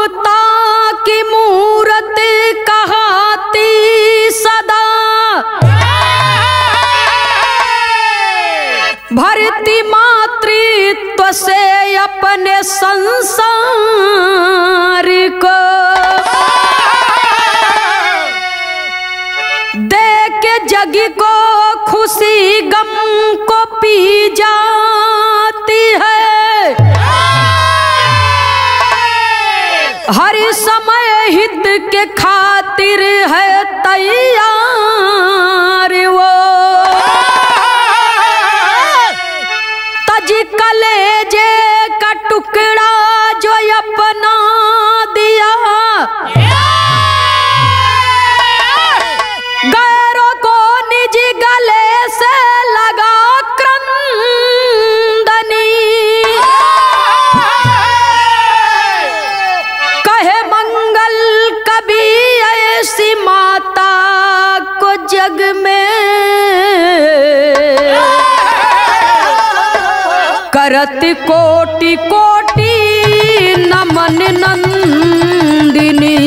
ममता की मूरत कहाती सदा, भरती मातृत्व से अपने संसार को, दे के जग को खुशी गम को पी जाती है, हर समय हित के खातिर है तैयार वो, तज कलेजे का टुकड़ा जो अपना दिया, गैरों को निज गले से लगा क्रंदनी, कहे मंगल कभी ऐसी माता को जग में, करत कोटि कोटि नमन नंदिनी।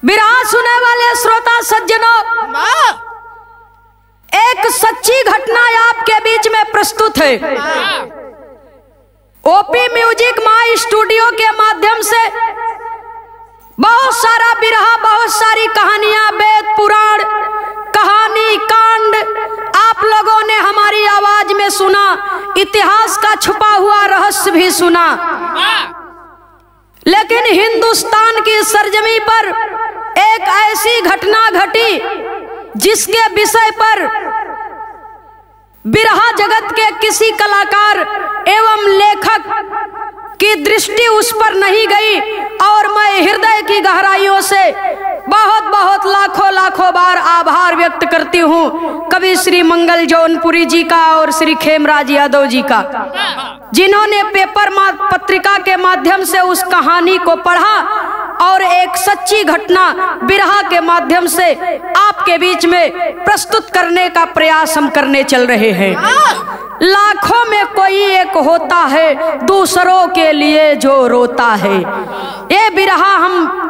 विरह सुने वाले श्रोता सज्जनों, एक सच्ची घटना आपके बीच में प्रस्तुत है। ओपी म्यूजिक माई स्टूडियो के माध्यम से बहुत सारा बिरहा, बहुत सारी कहानियां, वेद पुराण, कहानी कांड आप लोगों ने हमारी आवाज में सुना, इतिहास का छुपा हुआ रहस्य भी सुना। लेकिन हिंदुस्तान की सरजमी पर एक ऐसी घटना घटी जिसके विषय पर बिरहा जगत के किसी कलाकार एवं लेखक की दृष्टि उस पर नहीं गई, और मैं हृदय की गहराइयों से बहुत बहुत लाखों लाखों बार आभार व्यक्त करती हूँ कवि श्री मंगल जौनपुरी जी का और श्री खेमराज यादव जी का, जिन्होंने पेपर पत्रिका के माध्यम से उस कहानी को पढ़ा और एक सच्ची घटना बिरहा के माध्यम से आपके बीच में प्रस्तुत करने का प्रयास हम करने चल रहे हैं। लाखों में कोई एक होता है दूसरों के लिए जो रोता है। ये बिरहा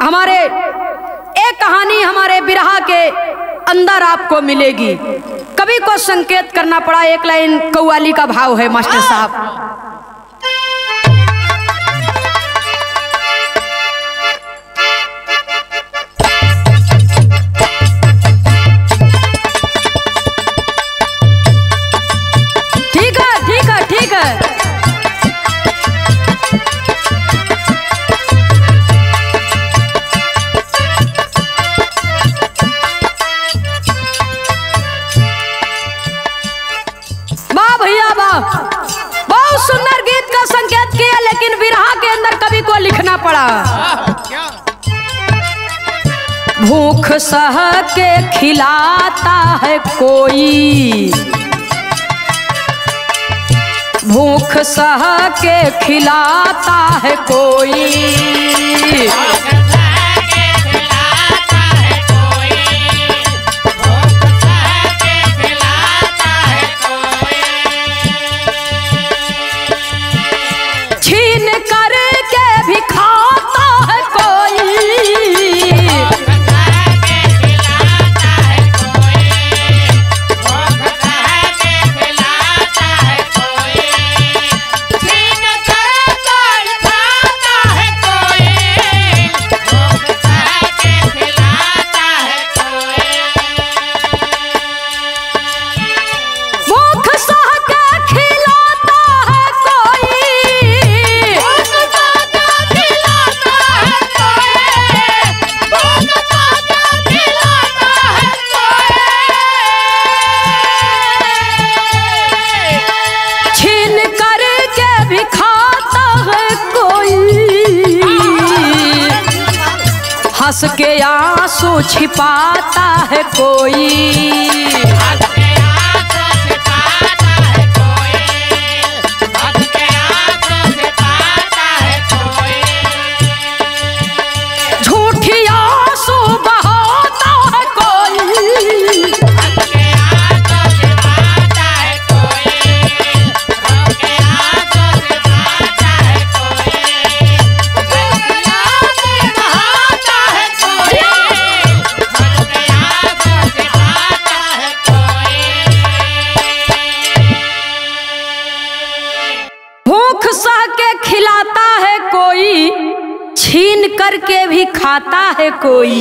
हमारे एक कहानी हमारे बिरहा के अंदर आपको मिलेगी। कवि को संकेत करना पड़ा, एक लाइन कव्वाली का भाव है मास्टर साहब। ठीक है वाह भैया वाह, बहुत सुंदर गीत का संकेत किया, लेकिन विरहा के अंदर कवि को लिखना पड़ा। भूख सह के खिलाता है कोई, भूख सह के खिलाता है कोई, छीन करके भी खाता है कोई, हंस के आंसू छिपाता है कोई, छीन करके भी खाता है कोई,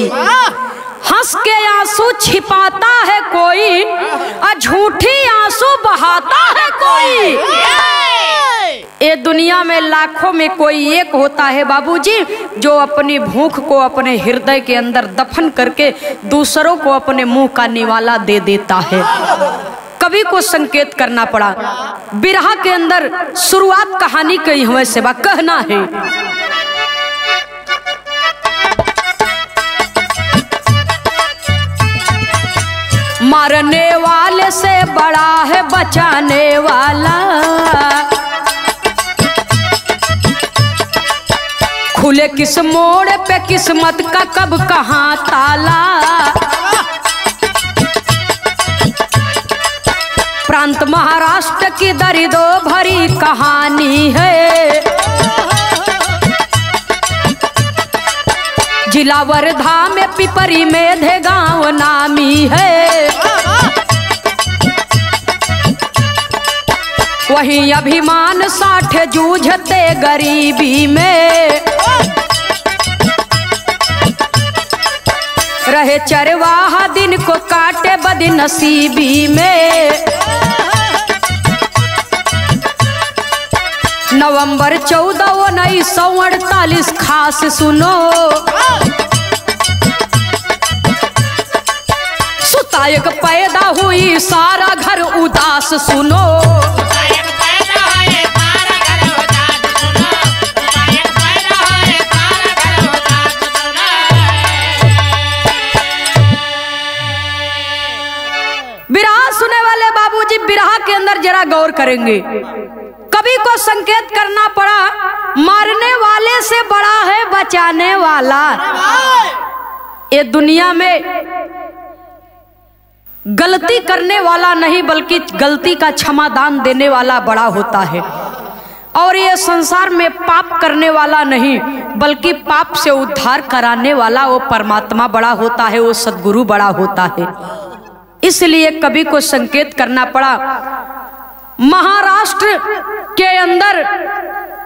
हंस के आंसू छिपाता है कोई, और झूठी आंसू बहाता है कोई। ये दुनिया में लाखों में कोई एक होता है बाबूजी, जो अपनी भूख को अपने हृदय के अंदर दफन करके दूसरों को अपने मुंह का निवाला दे देता है। कवि को संकेत करना पड़ा। बिरहा के अंदर शुरुआत कहानी कही हमें सेवा कहना है। मारने वाले से बड़ा है बचाने वाला, खुले किस मोड़ पे किस्मत का कब कहाँ ताला। प्रांत महाराष्ट्र की दर्दों भरी कहानी है, जिला वर्धा में पिपरी में धे गांव नामी है। वहीं अभिमान साठे जूझते गरीबी में, रहे चरवाहा दिन को काटे बदनसीबी में। नवंबर 14 1948 खास सुनो, सुतायक पैदा हुई सारा घर उदास सुनो। बिरहा सुने वाले बाबूजी बिरहा के अंदर जरा गौर करेंगे। कवि को संकेत करना पड़ा, मारने वाले से बड़ा है बचाने वाला। ये दुनिया में गलती करने वाला नहीं बल्कि गलती का क्षमादान देने वाला बड़ा होता है। और ये संसार में पाप करने वाला नहीं बल्कि पाप से उद्धार कराने वाला वो परमात्मा बड़ा होता है, वो सद्गुरु बड़ा होता है। इसलिए कवि को संकेत करना पड़ा। महाराष्ट्र के अंदर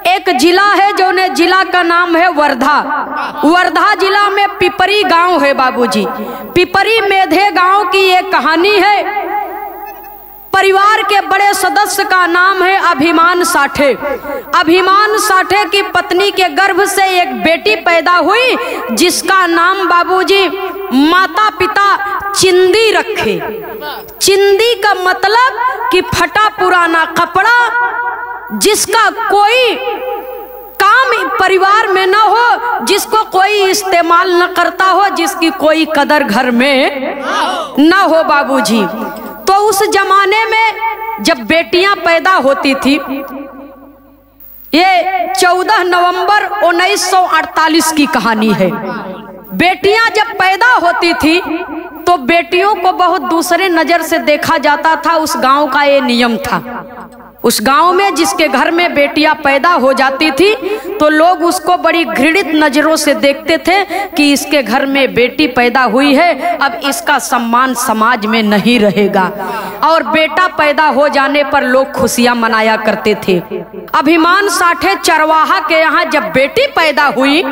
एक जिला है जो ने जिला का नाम है वर्धा। वर्धा जिला में पिपरी गांव है बाबूजी। पिपरी मेधे गांव की एक कहानी है। परिवार के बड़े सदस्य का नाम है अभिमान साठे। अभिमान साठे की पत्नी के गर्भ से एक बेटी पैदा हुई जिसका नाम बाबूजी माता पिता चिंदी रखे। चिंदी का मतलब कि फटा पुराना कपड़ा, जिसका कोई काम परिवार में न हो, जिसको कोई इस्तेमाल न करता हो, जिसकी कोई कदर घर में न हो बाबूजी। तो उस जमाने में जब बेटियां पैदा होती थी, ये 14 नवंबर 1948 की कहानी है। बेटियां जब पैदा होती थी तो बेटियों को बहुत दूसरे नजर से देखा जाता था। उस गांव का ये नियम था। उस गांव में जिसके घर में बेटियां पैदा हो जाती थी तो लोग उसको बड़ी घृणित नजरों से देखते थे कि इसके घर में बेटी पैदा हुई है, अब इसका सम्मान समाज में नहीं रहेगा। और बेटा पैदा हो जाने पर लोग खुशियां मनाया करते थे। अभिमान साठे चरवाहा के यहाँ जब बेटी पैदा हुई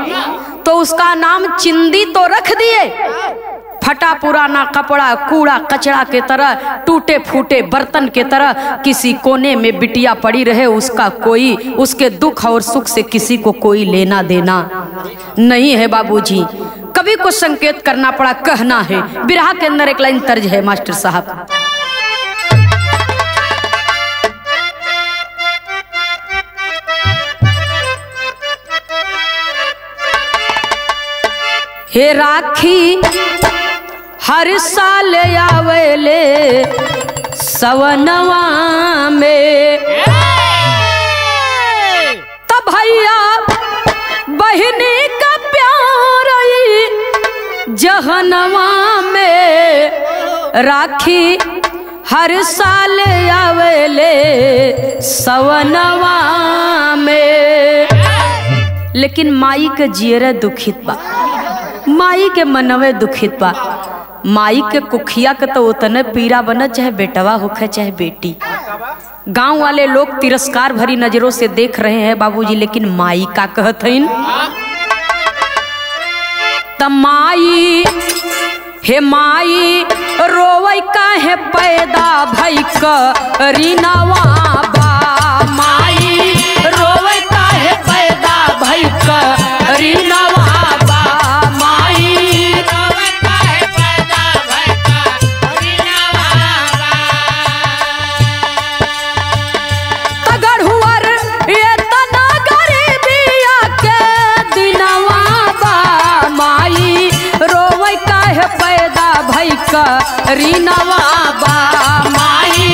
तो उसका नाम चिंदी तो रख दिए। फटा पुराना कपड़ा कूड़ा कचरा के तरह, टूटे फूटे बर्तन के तरह किसी कोने में बिटिया पड़ी रहे, उसका कोई, उसके दुख और सुख से किसी को कोई लेना देना नहीं है बाबूजी। कवि को संकेत करना पड़ा, कहना है। बिरहा के अंदर एक लाइन तर्ज है मास्टर साहब। हे राखी हर साल आवेले सवनवा में, तब भैया बहिनी का प्यार जहनवा में। राखी हर साल आवेले सवनवा में। लेकिन माई के जियरे दुखित बा, माई के मनवे दुखित बा। माई के कुखिया के तो उतने पीड़ा बना, चाहे बेटवा होखे चाहे बेटी। गांव वाले लोग तिरस्कार भरी नजरों से देख रहे हैं बाबूजी, लेकिन माई का कहत हईन। तमाई हे माई रोवै काहे पैदा भई करीनवा बा। माई रोवै काहे पैदा भई करीनवा बा। माई रोवै काहे पैदा भई करीनवा बा। तगड़ुअर ये तना गरीबिया के दिनवा बा। माई रोवै काहे पैदा भई करीनवा बा। माई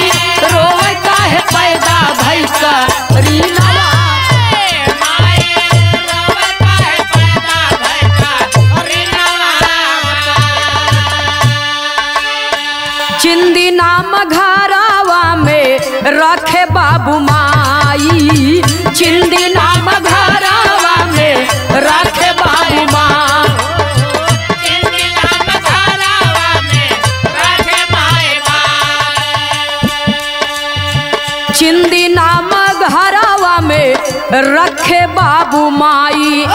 रोवै काहे पैदा भई करीनवा। चिंदी नाम घरावा में रखे बाबू माई। चिंदी नाम घरावा में रखे बाबू माई। चिंदी नाम घरावा में रखे बाबू माई।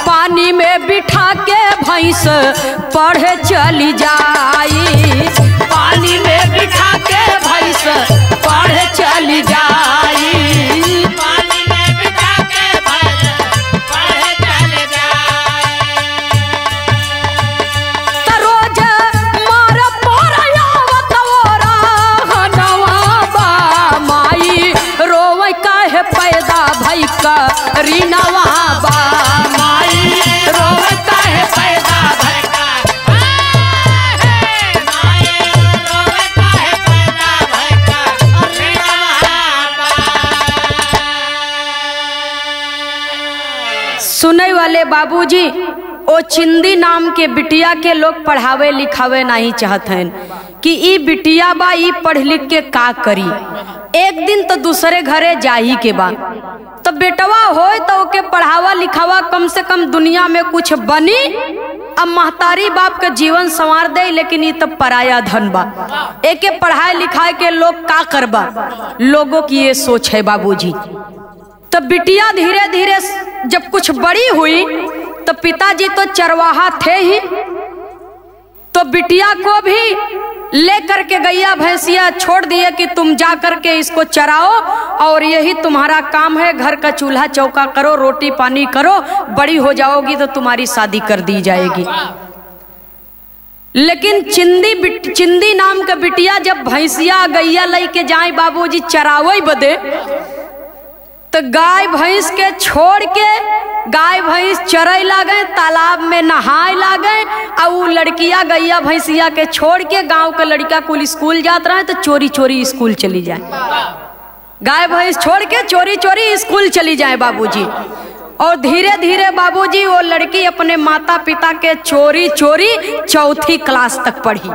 पानी में बिठा के भैंस पढ़े चली जाई। पानी में बिठा के भैंस पढ़े चली जाई। पानी में बिठा के भैंस पढ़े चली जाई। रोज मार पोरयावत ओरा हनवा बा। माई रोवै काहे पैदा भई करीनवा बा। माई रोवै काहे पैदा भई सुने वाले बाबूजी ओ चिंदी नाम के बिटिया के लोग पढ़ावे लिखावे नहीं चाहत हैं कि ई बिटिया बा ई पढ़ लिख के का करी। एक दिन तो दूसरे घरे जाही के बा तो बेटवा होए तो ओके पढ़ावा लिखावा कम से कम दुनिया में कुछ बनी। अब महतारी बाप के जीवन संवार दे लेकिन ये तो पराया धन बा। एके पढ़ाए लिखाए के लोग का करबा। लोगों की ये सोच है बाबूजी। तो बिटिया धीरे धीरे जब कुछ बड़ी हुई तो पिताजी तो चरवाहा थे ही, तो बिटिया को भी लेकर के गैया भैंसिया छोड़ दिए कि तुम जा करके इसको चराओ और यही तुम्हारा काम है। घर का चूल्हा चौका करो, रोटी पानी करो, बड़ी हो जाओगी तो तुम्हारी शादी कर दी जाएगी। लेकिन चिंदी नाम का बिटिया जब भैंसिया गैया लई के जाए बाबूजी चरावे बदे तो गाय भैंस के छोड़ के गाय भैंस चरई लागे, तालाब में नहाए लागे और वो लड़किया गैया भैंसिया के छोड़ के गांव का लड़का कुल स्कूल जात रहे तो चोरी चोरी स्कूल चली जाए। गाय भैंस छोड़ के चोरी चोरी स्कूल चली जाए बाबूजी। और धीरे धीरे बाबूजी वो लड़की अपने माता पिता के चोरी चोरी चौथी क्लास तक पढ़ी।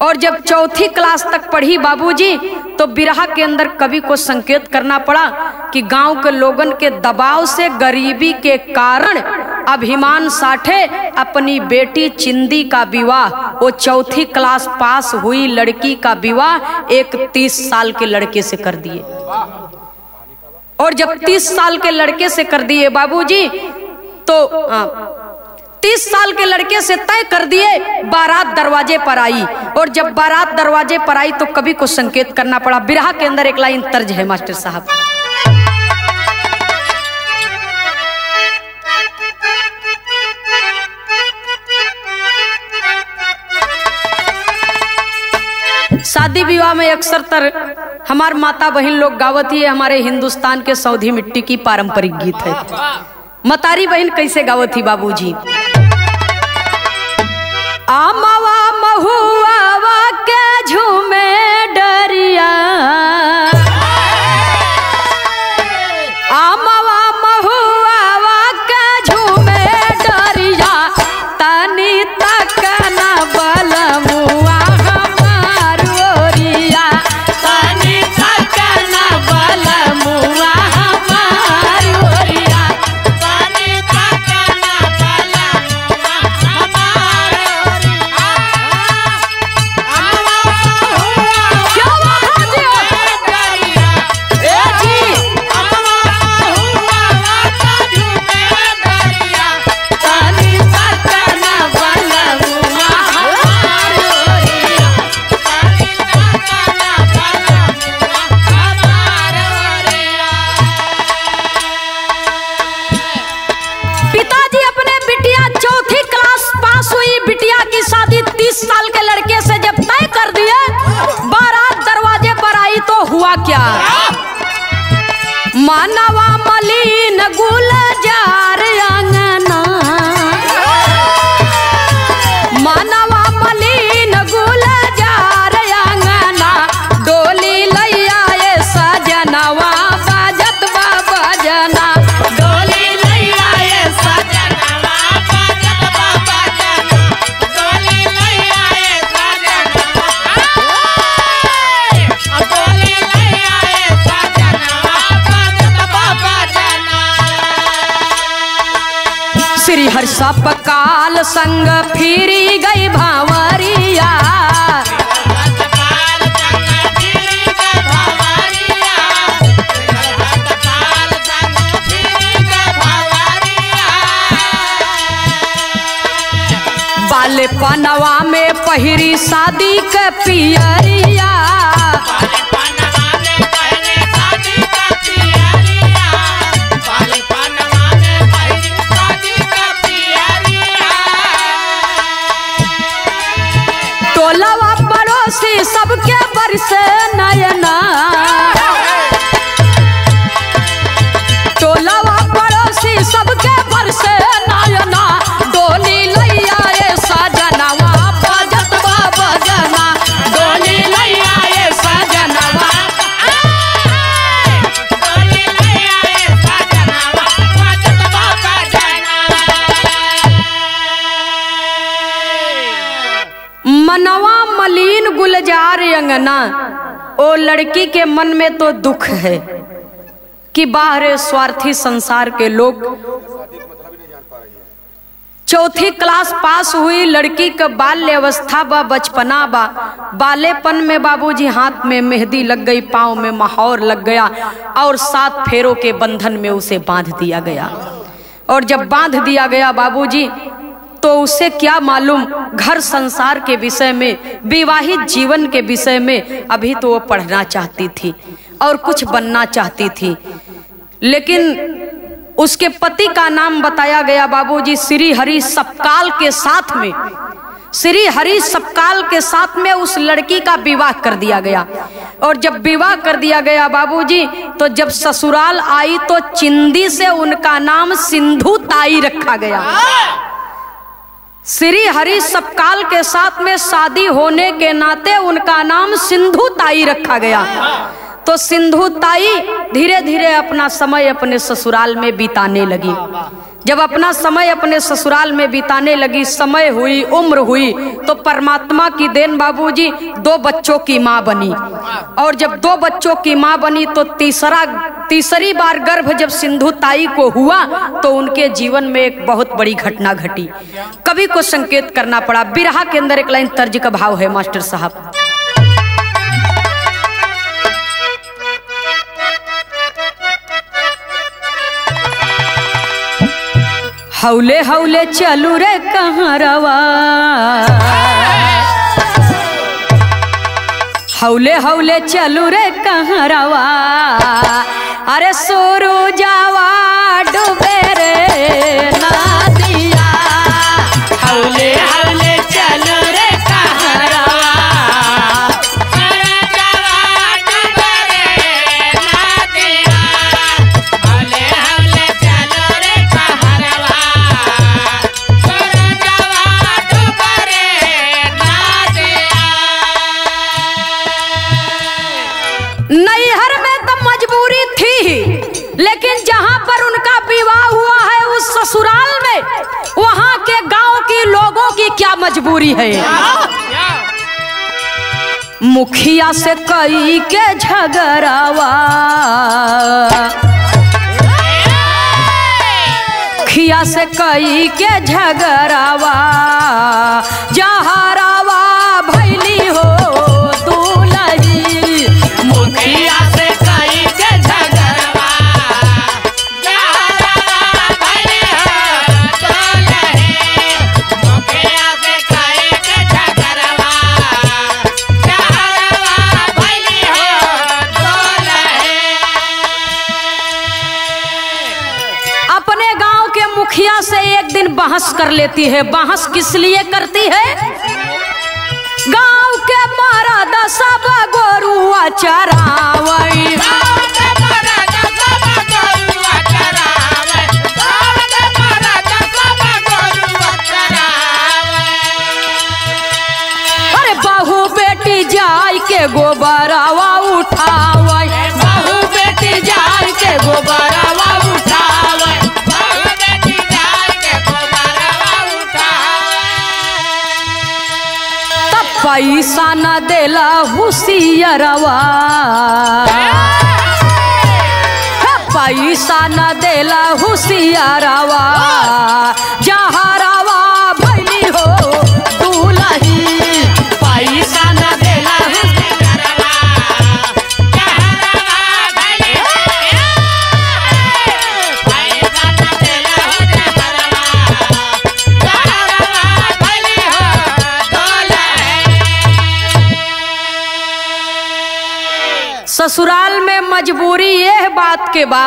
और जब चौथी क्लास तक पढ़ी बाबूजी तो बिरहा के अंदर कवि को संकेत करना पड़ा कि गांव के लोगन के दबाव से गरीबी के कारण अभिमान साठे अपनी बेटी चिंदी का विवाह, वो चौथी क्लास पास हुई लड़की का विवाह एक 30 साल के लड़के से कर दिए। और जब 30 साल के लड़के से कर दिए बाबूजी तो 30 साल के लड़के से तय कर दिए, बारात दरवाजे पर आई। और जब बारात दरवाजे पर आई तो कवि को संकेत करना पड़ा। बिरहा के अंदर एक लाइन तर्ज है मास्टर साहब। शादी विवाह में अक्सर तर हमार माता बहन लोग गावत ही है। हमारे हिंदुस्तान के सौधी मिट्टी की पारंपरिक गीत है। मतारी बहन कैसे गावत ही बाबूजी। आमावा महुआ के झूमे डरिया, आमावा महुआ के झूमे डरिया, तनी तक न बलमुआ हमार ओरिया, तनी तक न बलमुआ हमार ओरिया, तनी तक न बलमुआ हमार ओरिया। पिताजी अपने बिटिया चौथी क्लास पास हुई, बिटिया की शादी 30 साल के लड़के से जब तय कर दिए, बारात दरवाजे पर आई तो हुआ क्या? मानवा मलिन गुलजार अंगना, मानवा मलिन गुलजार अंगना, डोली लैया ये सजनवा बाजत बा बजना, डोली लैया ये सजनवा बाजत बा बजना, डोली लैया ये सजनवा, डोली लैया ये सजनवा बाजत बा बजना। श्री हर्षप काल संग फिरी गई भावरिया, बाले पनवा में पहिरी शादी के पियरिया, टोलवा पड़ोसी सबके बरसे नयना, टोलवा पड़ोसी सबके बरसे नयना, डोली लैया ये सजनवा बाजत बा बजना, डोली लैया ये सजनवा, डोली लैया ये सजनवा बाजत बा बजना। मनवा मलिन गुलजार अंगना, ओ लड़की के मन में तो दुख है कि बाहर स्वार्थी संसार के लोग। चौथी क्लास पास हुई लड़की का बाल्य अवस्था बा, बचपना बा, बालेपन में बाबूजी हाथ में मेहंदी लग गई, पाँव में महावर लग गया और 7 फेरों के बंधन में उसे बांध दिया गया। और जब बांध दिया गया बाबूजी, तो उसे क्या मालूम घर संसार के विषय में, विवाहित जीवन के विषय में। अभी तो वो पढ़ना चाहती थी और कुछ बनना चाहती थी, लेकिन उसके पति का नाम बताया गया बाबूजी श्री हरि सपकाल के साथ में, श्री हरि सपकाल के साथ में उस लड़की का विवाह कर दिया गया। और जब विवाह कर दिया गया बाबूजी, तो जब ससुराल आई तो चिंदी से उनका नाम सिंधु ताई रखा गया। श्री हरि सपकाल के साथ में शादी होने के नाते उनका नाम सिंधु ताई रखा गया। तो सिंधु ताई धीरे धीरे अपना समय अपने ससुराल में बिताने लगी। जब अपना समय अपने ससुराल में बिताने लगी, समय हुई, उम्र हुई, तो परमात्मा की देन बाबूजी 2 बच्चों की माँ बनी। और जब 2 बच्चों की माँ बनी तो तीसरी बार गर्भ जब सिंधु ताई को हुआ तो उनके जीवन में एक बहुत बड़ी घटना घटी। कवि को संकेत करना पड़ा। बिरहा के अंदर एक लाइन तर्ज का भाव है मास्टर साहब। हौले हौले चलू रे कहाँ रवा, हौले हौले चलू रे कहाँ रवा, अरे सोरू जावा डूबे रे नदिया, हौले हौले चलू रे कहाँ रवा, सोरू जावा डूबे रे नदिया, हौले हौले चलू रे कहाँ रवा, सोरू जावा डूबे रे नदिया। नैहर में तो मजबूरी थी, लेकिन जहां पर उनका विवाह हुआ है उस ससुराल में, वहां के गांव के लोगों की क्या मजबूरी है। मुखिया से कई के झगड़ावा, मुखिया से कई के झगड़ावा, जहरावा भैली हो दूल्ही, मुखिया से कई के झगड़ावा, जहरावा भैली हो दूल्ही, मुखिया से कई के झगड़ावा, जहरावा भैली हो दूल्ही। अपने गांव के मुखिया मुखिया से एक दिन बहस कर लेती है। बहस किस लिए करती है? गांव के मर्द सब गोरुआ चरावई, अरे बहू बेटी जाय के गोबरवा उठावई, बहू बेटी जाय के गोबरवा उठावई, बहू बेटी जाय के गोबरवा उठावई। तब पैसा न देला हुसियरवा, पैसा न देला हुसियरवा, जहरवा भैली हो दूल्ही, पैसा न देला हुसियरवा, जहरवा भैली हो, पैसा न देला हुसियरवा, जहरवा भैली हो दूल्ही। ससुराल में मजबूरी यह बात के बा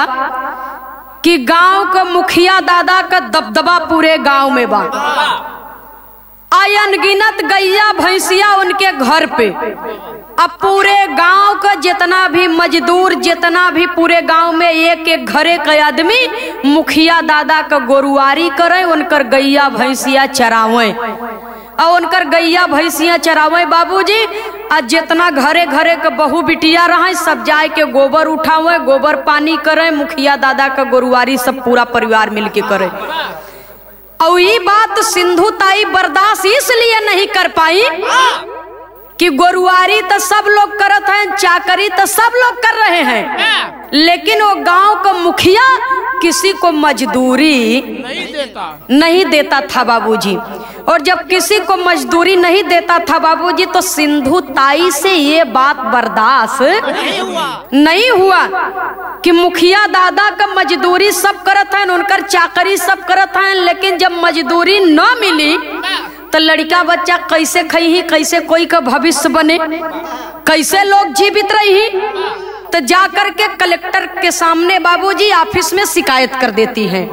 कि गांव का मुखिया दादा का दबदबा पूरे गांव में बा। अनगिनत गैया भैंसिया उनके घर पे। अब पूरे गांव का जितना भी मजदूर, जितना भी पूरे गांव में एक एक घरे का आदमी मुखिया दादा का गोरुआरी करे, उनकर गैया भैंसिया चरावे और उनकर गैया भैंसिया चरावे बाबूजी। आज जितना घरे घरे के बहू बिटिया रहे सब जाए के गोबर उठावे, गोबर पानी करे, मुखिया दादा का गोरुआरी सब पूरा परिवार मिलके करे। और ये बात सिंधु ताई बर्दाश्त इसलिए नहीं कर पाई कि गोरुआरी तो सब लोग करत हैं, चाकरी तो सब लोग कर रहे हैं, लेकिन वो गांव का मुखिया किसी को मजदूरी नहीं देता था बाबूजी। और जब किसी को मजदूरी नहीं देता था बाबूजी तो सिंधु ताई से ये बात बर्दाश्त नहीं हुआ कि मुखिया दादा का मजदूरी सब करत हैं, उनकर चाकरी सब करत हैं, लेकिन जब मजदूरी न मिली तो लड़का बच्चा कैसे खई, कैसे कोई का भविष्य बने, कैसे लोग जीवित रही। तो जाकर के कलेक्टर के सामने बाबूजी ऑफिस में शिकायत कर देती है।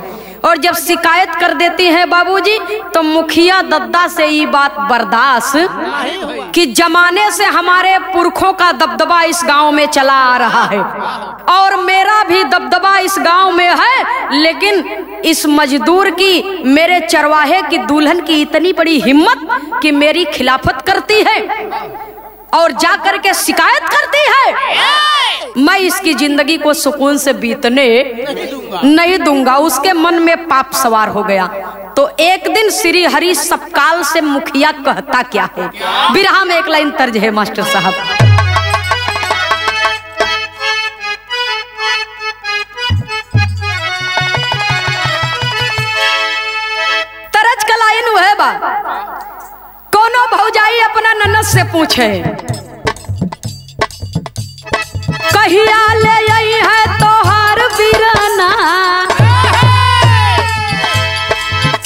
और जब शिकायत कर देती है बाबूजी तो मुखिया दादा से ये बात बर्दाश्त कि जमाने से हमारे पुरखों का दबदबा इस गांव में चला आ रहा है और मेरा भी दबदबा इस गांव में है, लेकिन इस मजदूर की, मेरे चरवाहे की दुल्हन की इतनी बड़ी हिम्मत कि मेरी खिलाफत करती है और जाकर के शिकायत करती है। मैं इसकी जिंदगी को सुकून से बीतने नहीं दूंगा। उसके मन में पाप सवार हो गया। तो एक दिन श्री हरि सपकाल से मुखिया कहता क्या है, बिरहा में एक लाइन तर्ज है मास्टर साहब। तरज का लाइन है बा, कोनो भौजाई अपना ननद से पूछे, कहिया ले आई है तोहार बिराना,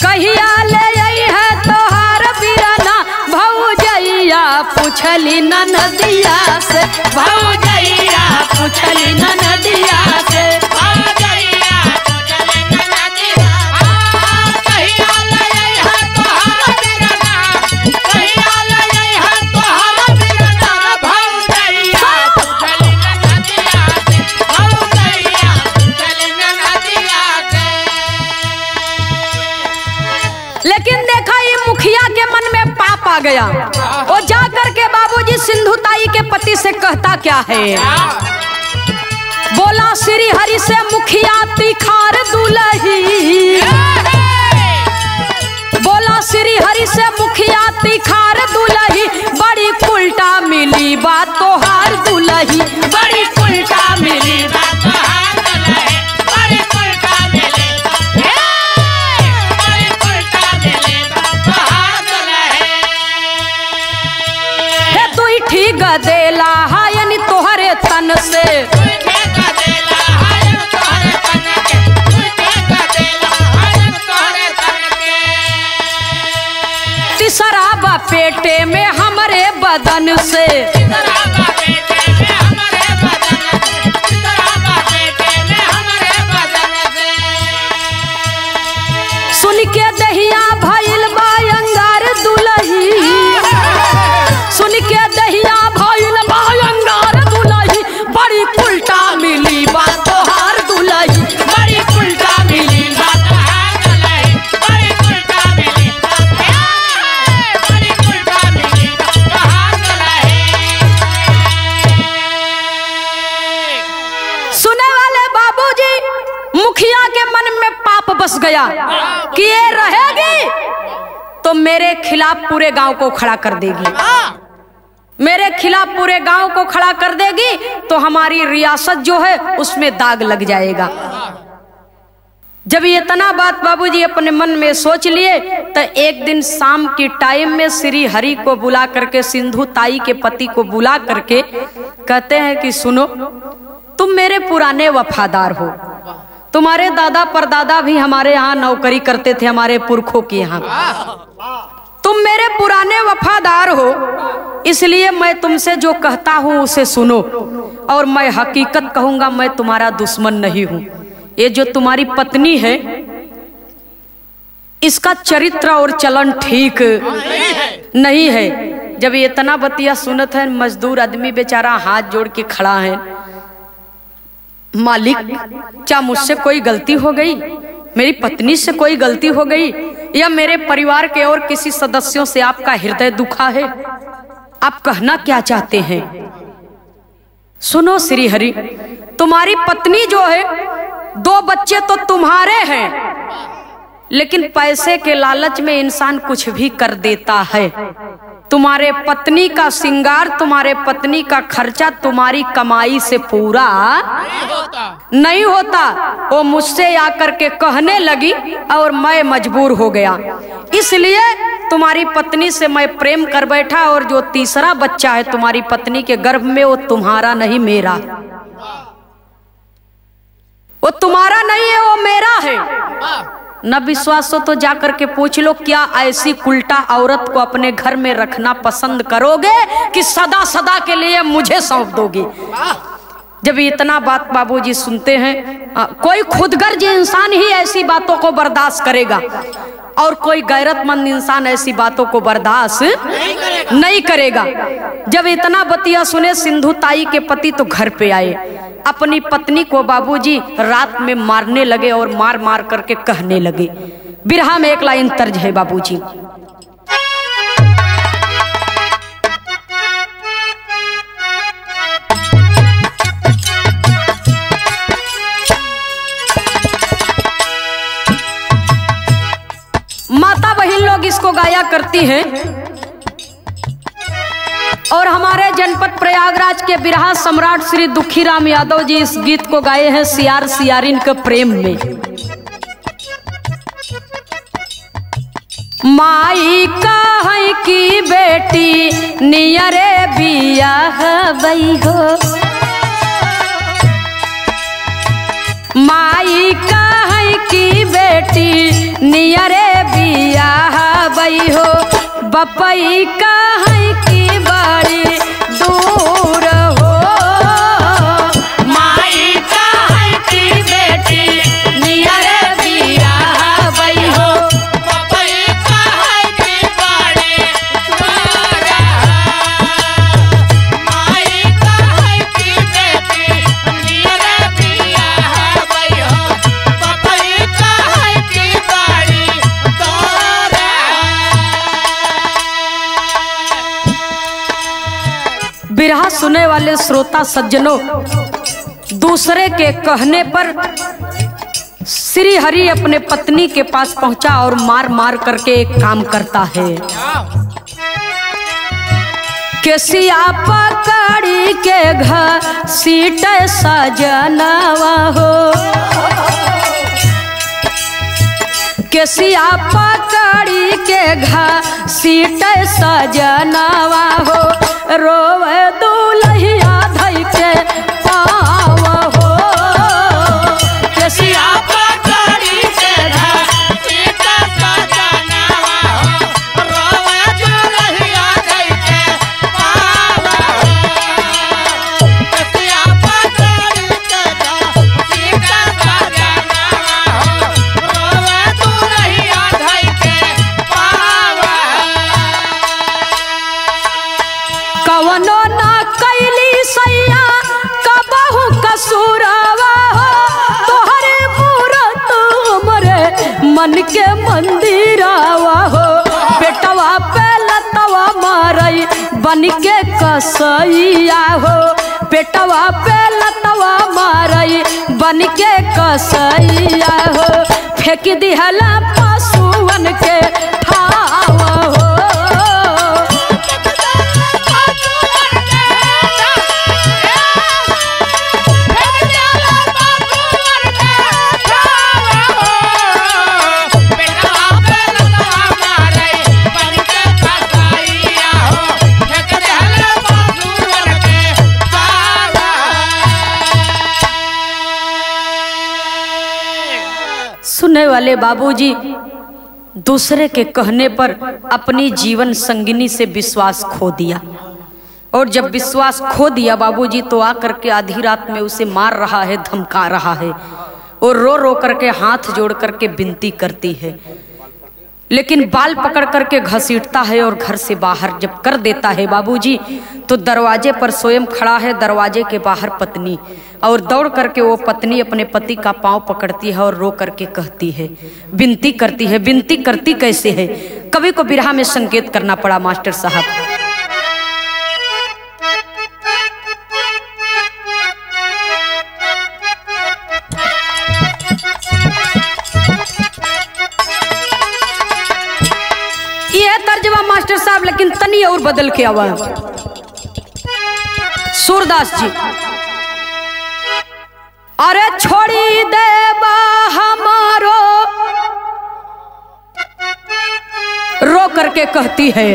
कहिया ले आई है तोहार बिराना, भौजैया पूछली ननदिया से, भौजैया पूछली ननदिया से, भौजैया पूछली ननदिया, कहिया ले आई है तोहार बिराना, कहिया ले आई है तोहार बिराना, भौजैया पूछली ननदिया से, भौजैया पूछली ननदिया से। लेकिन देखा ये मुखिया के मन में पाप आ गया। वो जाकर के बाबूजी सिंधु ताई के पति से कहता क्या है, बोला श्री हरि से मुखिया तिखार दुलही, बोला श्री हरि से मुखिया तिखार दुलही, बड़ी उल्टा मिली बात तोहार दुलही, बड़ी उल्टा मिली बात तोहार दुलही, बड़ी उल्टा मिली ठीक देला हायन तोहरे तन से, तीसरा बा पेटे में हमारे बदन से, के दहिया भइल बा अंगार दुलही, सुन के दहिया भइल बा अंगार दुलही, बड़ी उल्टा मिली बा तोहार दुलही, बड़ी उल्टा मिली बा तोहार दुलही, बड़ी उल्टा मिली बा बड़ी उल्टा मिली बा तोहार दुलही। सुने वाले बाबूजी, मुखिया के मन में पाप बस गया कि ये रहेगी तो मेरे खिलाफ पूरे गांव को खड़ा कर देगी, मेरे खिलाफ पूरे गांव को खड़ा कर देगी तो हमारी रियासत जो है उसमें दाग लग जाएगा। जब ये इतना बात बाबूजी अपने मन में सोच लिए तो एक दिन शाम की टाइम में श्री हरि को बुला करके, सिंधु ताई के पति को बुला करके कहते हैं कि सुनो, तुम मेरे पुराने वफादार हो, तुम्हारे दादा परदादा भी हमारे यहाँ नौकरी करते थे, हमारे पुरखों के यहाँ, तुम मेरे पुराने वफादार हो, इसलिए मैं तुमसे जो कहता हूँ उसे सुनो, और मैं हकीकत कहूंगा, मैं तुम्हारा दुश्मन नहीं हूँ। ये जो तुम्हारी पत्नी है इसका चरित्र और चलन ठीक नहीं है। जब ये इतना बतिया सुनत है, मजदूर आदमी बेचारा हाथ जोड़ के खड़ा है, मालिक क्या मुझसे कोई गलती हो गई, मेरी पत्नी से कोई गलती हो गई, या मेरे परिवार के और किसी सदस्यों से आपका हृदय दुखा है, आप कहना क्या चाहते हैं? सुनो श्री हरि, तुम्हारी पत्नी जो है, 2 बच्चे तो तुम्हारे हैं, लेकिन पैसे के लालच में इंसान कुछ भी कर देता है। तुम्हारे पत्नी का श्रृंगार, तुम्हारे पत्नी का खर्चा तुम्हारी कमाई से पूरा नहीं होता। वो मुझसे आकर के कहने लगी और मैं मजबूर हो गया, इसलिए तुम्हारी पत्नी से मैं प्रेम कर बैठा, और जो तीसरा बच्चा है तुम्हारी पत्नी के गर्भ में, वो तुम्हारा नहीं मेरा, वो तुम्हारा नहीं है, वो मेरा है। न विश्वास हो तो जाकर के पूछ लो, क्या ऐसी उल्टा औरत को अपने घर में रखना पसंद करोगे कि सदा सदा के लिए मुझे सौंप दोगे? जब इतना बात बाबूजी सुनते हैं, कोई खुदगर्ज इंसान ही ऐसी बातों को बर्दाश्त करेगा, और कोई गैरतमंद इंसान ऐसी बातों को बर्दाश्त नहीं करेगा। जब इतना बतिया सुने, सिंधु ताई के पति तो घर पे आए, अपनी पत्नी को बाबूजी रात में मारने लगे और मार मार करके कहने लगे। बिरहा में एक लाइन तर्ज है बाबूजी, माता बहन लोग इसको गाया करती हैं, और हमारे जनपद प्रयागराज के बिरहा सम्राट श्री दुखीराम यादव जी इस गीत को गाए हैं सियार सियारिन के प्रेम में। माई कहीं की बेटी नियरे बियाह बई हो, माई कहीं की बेटी नियरे बियाह बई हो, बपई कहीं की बड़ी दूर हो, माई कहीं की बेटी नियरे बियाह बई हो, बपई कहीं की बड़ी दूर हो, माई कहीं की बेटी नियरे बियाह बई हो, बपई कहीं की बड़ी दूर हो। बिरहा सुने वाले श्रोता सज्जनों, दूसरे के कहने पर श्री हरि अपने पत्नी के पास पहुंचा और मार मार करके एक काम करता है। केसिया पकड़ी के घर सीट सजनवा हो, केसिया पकड़ी के घर सीट सजनवा हो, रोवे दुल्हिया धई के पाव हो, केसिया पकड़ी के घर सीट सजनवा हो, रोवे दुल्हिया धई के पाव हो, केसिया पकड़ी के घर सीट सजनवा हो, रोवे दुल्हिया कवनो ना कैली सैया कबहू कसूरवा हो, तोहरे मूरत हमरे मन के मंदिरवा हो, पेटवा पे लतवा मारई बन के कसैया हो, पेटवा पे लतवा मारई बन के कसैया हो, फेंक दिहला पशुअन के ठाव हो। सुनने वाले बाबूजी दूसरे के कहने पर अपनी जीवन संगिनी से विश्वास खो दिया, और जब विश्वास खो दिया बाबूजी तो आकर के आधी रात में उसे मार रहा है, धमका रहा है, और रो रो करके हाथ जोड़ करके विनती करती है, लेकिन बाल पकड़ करके घसीटता है और घर से बाहर जब कर देता है बाबूजी तो दरवाजे पर स्वयं खड़ा है, दरवाजे के बाहर पत्नी, और दौड़ करके वो पत्नी अपने पति का पांव पकड़ती है और रो करके कहती है, विनती करती है। विनती करती कैसे है, कवि को बिरहा में संकेत करना पड़ा मास्टर साहब। ये तर्जमा मास्टर साहब लेकिन तनी और बदल के आवा। सूरदास जी, अरे छोड़ी देबा हमारो, रो करके कहती है,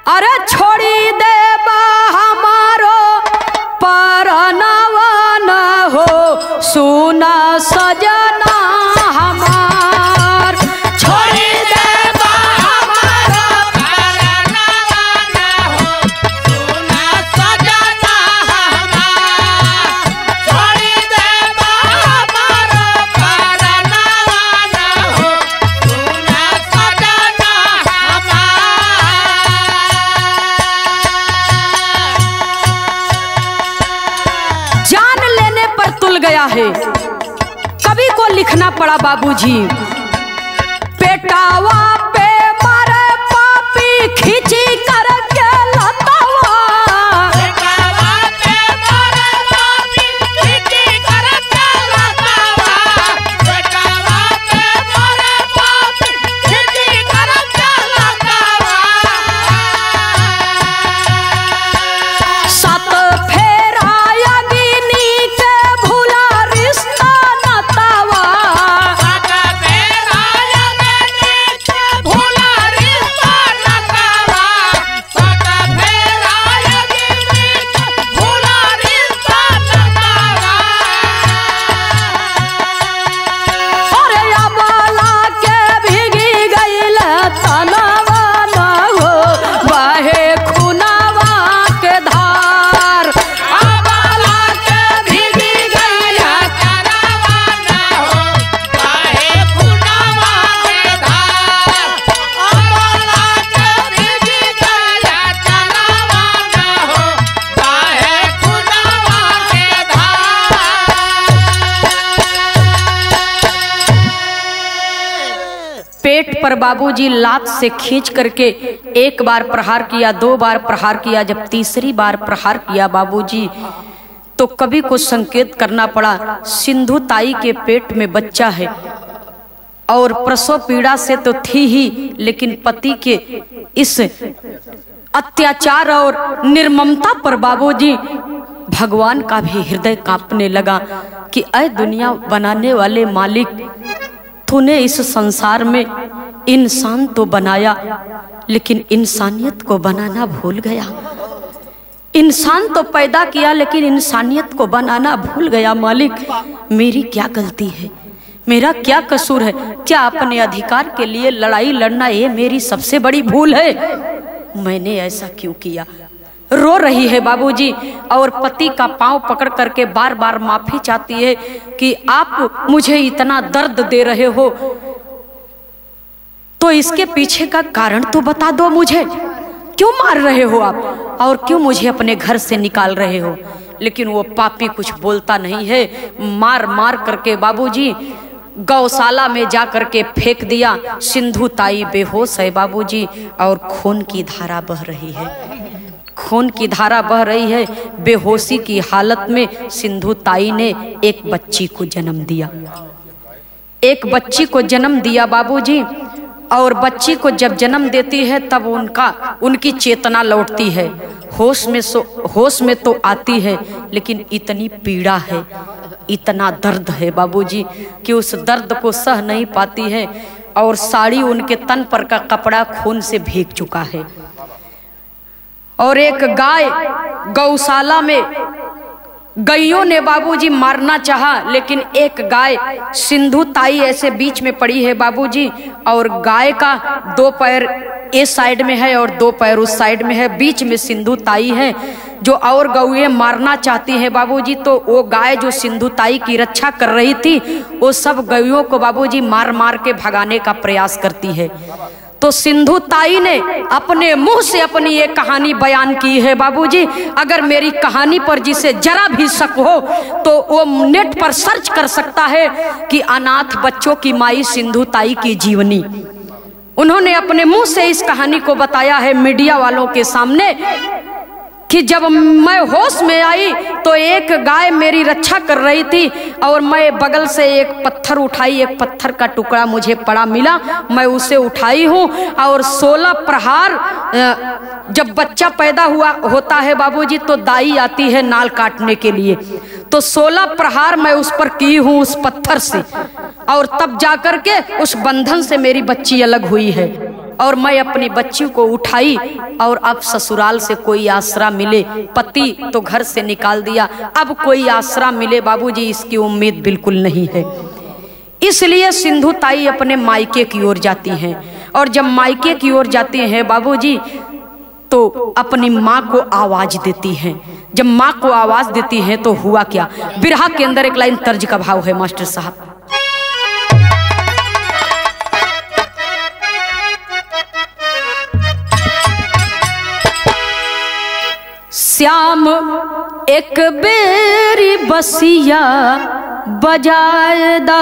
अरे छोड़ी देबा हमारो परनवा न हो, सुना सजना हमार, छोड़ी देबा हमारो परनवा न हो, सुना सजना हमार, छोड़ी देबा हमारो परनवा न हो, सुना सजना हमार। जान लेने पर तुल गया है, कवि को लिखना पड़ा बाबूजी, पेटावा पे मारे पापी खींची कर के लतावा, पेटावा पे मारे पापी खींची कर के लतावा, पेटावा पे मारे पापी खींची कर के लतावा, सत फेरा अग्नि के भूला रिश्ता नतावा, सत फेरा अग्नि के भूला रिश्ता नतावा, सत फेरा अग्नि के भूला रिश्ता नतावा, अरे अबला के भीगी गइल तनवा न हो, बहे खुनावा के धार, अबला के भीगी गइल तनवा न हो, बहे खुनावा के धार, अबला के भीगी गइल तनवा न हो, बहे खुनावा के धार। पेट पर बाबूजी लात से खींच करके एक बार प्रहार किया, दो बार प्रहार किया, जब तीसरी बार प्रहार किया बाबूजी तो कवि को संकेत करना पड़ा, सिंधु ताई के पेट में बच्चा है और प्रसव पीड़ा से तो थी ही, लेकिन पति के इस अत्याचार और निर्ममता पर बाबूजी भगवान का भी हृदय कांपने लगा कि ऐ दुनिया बनाने वाले मालिक, तूने इस संसार में इंसान तो बनाया लेकिन इंसानियत को बनाना भूल गया। इंसान तो पैदा किया लेकिन इंसानियत को बनाना भूल गया। मालिक, मेरी क्या गलती है, मेरा क्या कसूर है? क्या अपने अधिकार के लिए लड़ाई लड़ना ये मेरी सबसे बड़ी भूल है? मैंने ऐसा क्यों किया? रो रही है बाबूजी और पति का पांव पकड़ करके बार बार माफी चाहती है कि आप मुझे इतना दर्द दे रहे हो तो इसके पीछे का कारण तो बता दो मुझे। क्यों मार रहे हो आप और क्यों मुझे अपने घर से निकाल रहे हो? लेकिन वो पापी कुछ बोलता नहीं है। मार मार करके बाबूजी गौशाला में जा करके फेंक दिया। सिंधु ताई बेहोश है बाबूजी, और खून की धारा बह रही है, खून की धारा बह रही है। बेहोशी की हालत में सिंधु ताई ने एक बच्ची को जन्म दिया, एक बच्ची को जन्म दिया बाबूजी। और बच्ची को जब जन्म देती है तब उनकी चेतना लौटती है, होश में तो आती है, लेकिन इतनी पीड़ा है, इतना दर्द है बाबूजी कि उस दर्द को सह नहीं पाती है। और साड़ी उनके तन पर का कपड़ा खून से भीग चुका है। और एक गाय गौशाला में गैयों ने बाबूजी मारना चाहा, लेकिन एक गाय सिंधु ताई ऐसे बीच में पड़ी है बाबूजी, और गाय का 2 पैर इस साइड में है और 2 पैर उस साइड में है, बीच में सिंधु ताई है जो और गौएं मारना चाहती है बाबूजी। तो वो गाय जो सिंधु ताई की रक्षा कर रही थी, वो सब गैयों को बाबूजी मार मार के भगाने का प्रयास करती है। तो सिंधु ताई ने अपने मुंह से अपनी ये कहानी बयान की है बाबूजी। अगर मेरी कहानी पर जिसे जरा भी शक हो तो वो नेट पर सर्च कर सकता है कि अनाथ बच्चों की माई सिंधु ताई की जीवनी। उन्होंने अपने मुंह से इस कहानी को बताया है मीडिया वालों के सामने कि जब मैं होश में आई तो एक गाय मेरी रक्षा कर रही थी, और मैं बगल से एक पत्थर उठाई, एक पत्थर का टुकड़ा मुझे पड़ा मिला, मैं उसे उठाई हूँ। और 16 प्रहार जब बच्चा पैदा होता है बाबूजी तो दाई आती है नाल काटने के लिए, तो 16 प्रहार मैं उस पर की हूँ उस पत्थर से, और तब जाकर के उस बंधन से मेरी बच्ची अलग हुई है। और मैं अपनी बच्ची को उठाई, और अब ससुराल से कोई आसरा मिले, पति तो घर से निकाल दिया, अब कोई आसरा मिले बाबूजी इसकी उम्मीद बिल्कुल नहीं है। इसलिए सिंधु ताई अपने मायके की ओर जाती हैं, और जब मायके की ओर जाती हैं बाबूजी तो अपनी माँ को आवाज देती हैं। जब माँ को आवाज देती हैं तो हुआ क्या, बिरहा के अंदर एक लाइन तर्ज का भाव है मास्टर साहब। श्याम एक बेरी बसिया बजाएदा,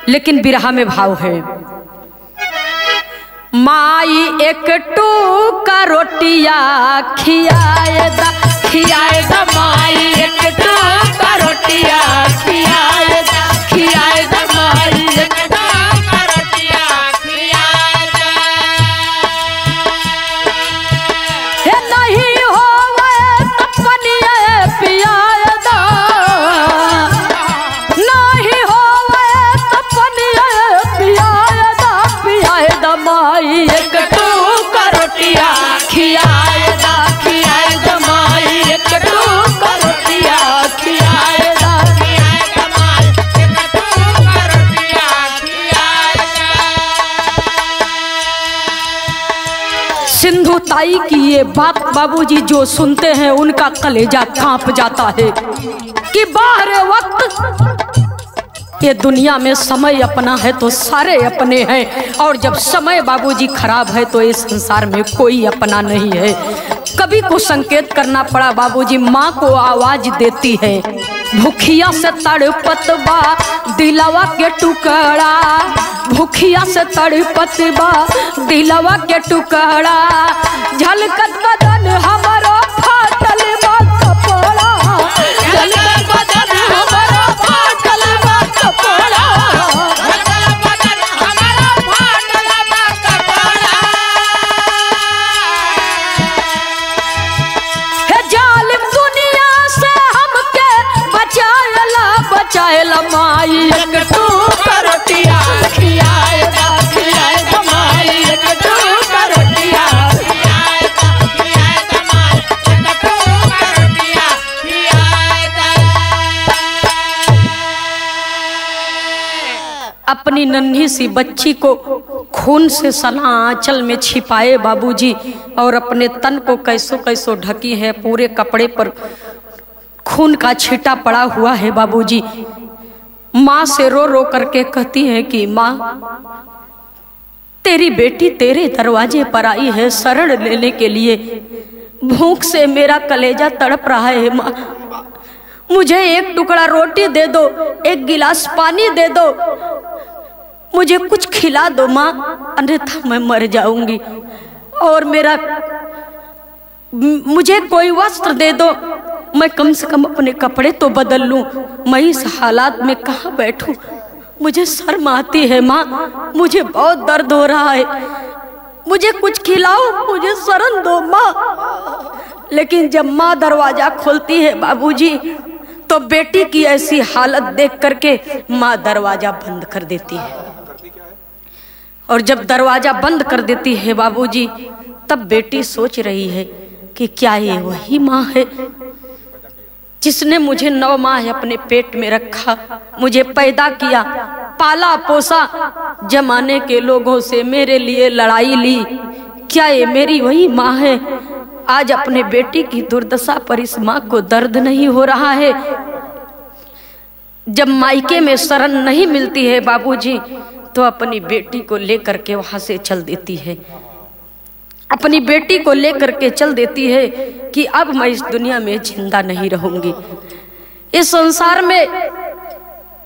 लेकिन बिरहा में भाव है, माई एक टूका रोटिया खियाएदा, खियाएदा माई एक टूका रोटिया खियाएदा, खियाएदा माई एक टूका रोटिया खियाएदा। हे नहीं होवे तपनिया पियाएदा, नहीं होवे तपनिया पियाएदा, पियाएदा माई एक टूका रोटिया खियाएदा, खियाएदा माई एक टूका रोटिया खियाएदा, खियाएदा माई एक टूका रोटिया खियाएदा। सिंधु ताई की ये बात बाबूजी जो सुनते हैं उनका कलेजा कांप जाता है कि बाहर वक्त ये दुनिया में समय अपना है तो सारे अपने हैं, और जब समय बाबूजी खराब है तो इस संसार में कोई अपना नहीं है। कभी को संकेत करना पड़ा बाबूजी, माँ को आवाज देती है, भूखिया से तड़पत बा दिलवा के टुकड़ा, भूखिया से तड़पत बा दिलवा के टुकड़ा, झलकत बदन हमारा फाटल बा कपड़ा, झलकत बदन हमारा फाटल बा कपड़ा, झलकत बदन हमारा फाटल बा कपड़ा। हे जालिम दुनिया से हमके बचाएला, बचाएला माई एक टूका रोटिया खियाएदा, खियाएदा माई एक टूका रोटिया खियाएदा, खियाएदा माई एक टूका रोटिया खियाएदा। अपनी नन्ही सी बच्ची को खून से सना आंचल में छिपाए बाबूजी, और अपने तन को कैसो कैसो ढकी है, पूरे कपड़े पर खून का छींटा पड़ा हुआ है बाबूजी। माँ से रो रो करके कहती है कि माँ तेरी बेटी तेरे दरवाजे पर आई है शरण लेने के लिए। भूख से मेरा कलेजा तड़प रहा है माँ, मुझे एक टुकड़ा रोटी दे दो, एक गिलास पानी दे दो, मुझे कुछ खिला दो माँ, अन्यथा मैं मर जाऊंगी। और मुझे कोई वस्त्र दे दो, मैं कम से कम अपने कपड़े तो बदल लूं। मैं इस हालात में कहाँ बैठूं? मुझे शर्म आती है माँ, मुझे बहुत दर्द हो रहा है, मुझे कुछ खिलाओ, मुझे शरण दो माँ। लेकिन जब माँ दरवाजा खोलती है बाबूजी, तो बेटी की ऐसी हालत देख करके माँ दरवाजा बंद कर देती है। और जब दरवाजा बंद कर देती है बाबूजी, तब बेटी सोच रही है कि क्या ये वही माँ है जिसने मुझे 9 माह अपने पेट में रखा, मुझे पैदा किया, पाला पोसा, जमाने के लोगों से मेरे लिए लड़ाई ली। क्या ये मेरी वही माँ है? आज अपने बेटी की दुर्दशा पर इस माँ को दर्द नहीं हो रहा है। जब मायके में शरण नहीं मिलती है बाबूजी, तो अपनी बेटी को लेकर के वहां से चल देती है, अपनी बेटी को लेकर के चल देती है कि अब मैं इस दुनिया में जिंदा नहीं रहूंगी। इस संसार में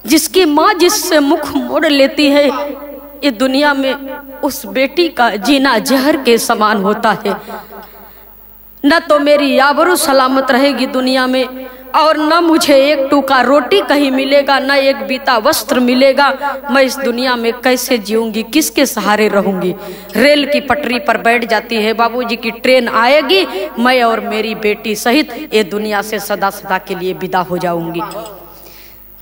जिसकी माँ जिससे मुख मोड़ लेती है, ये दुनिया में उस बेटी का जीना जहर के समान होता है। न तो मेरी आबरू सलामत रहेगी दुनिया में, और न मुझे एक टुकड़ा रोटी कहीं मिलेगा, न एक बीता वस्त्र मिलेगा। मैं इस दुनिया में कैसे जीऊंगी, किसके सहारे रहूंगी? रेल की पटरी पर बैठ जाती है बाबूजी की ट्रेन आएगी, मैं और मेरी बेटी सहित ये दुनिया से सदा सदा के लिए विदा हो जाऊंगी।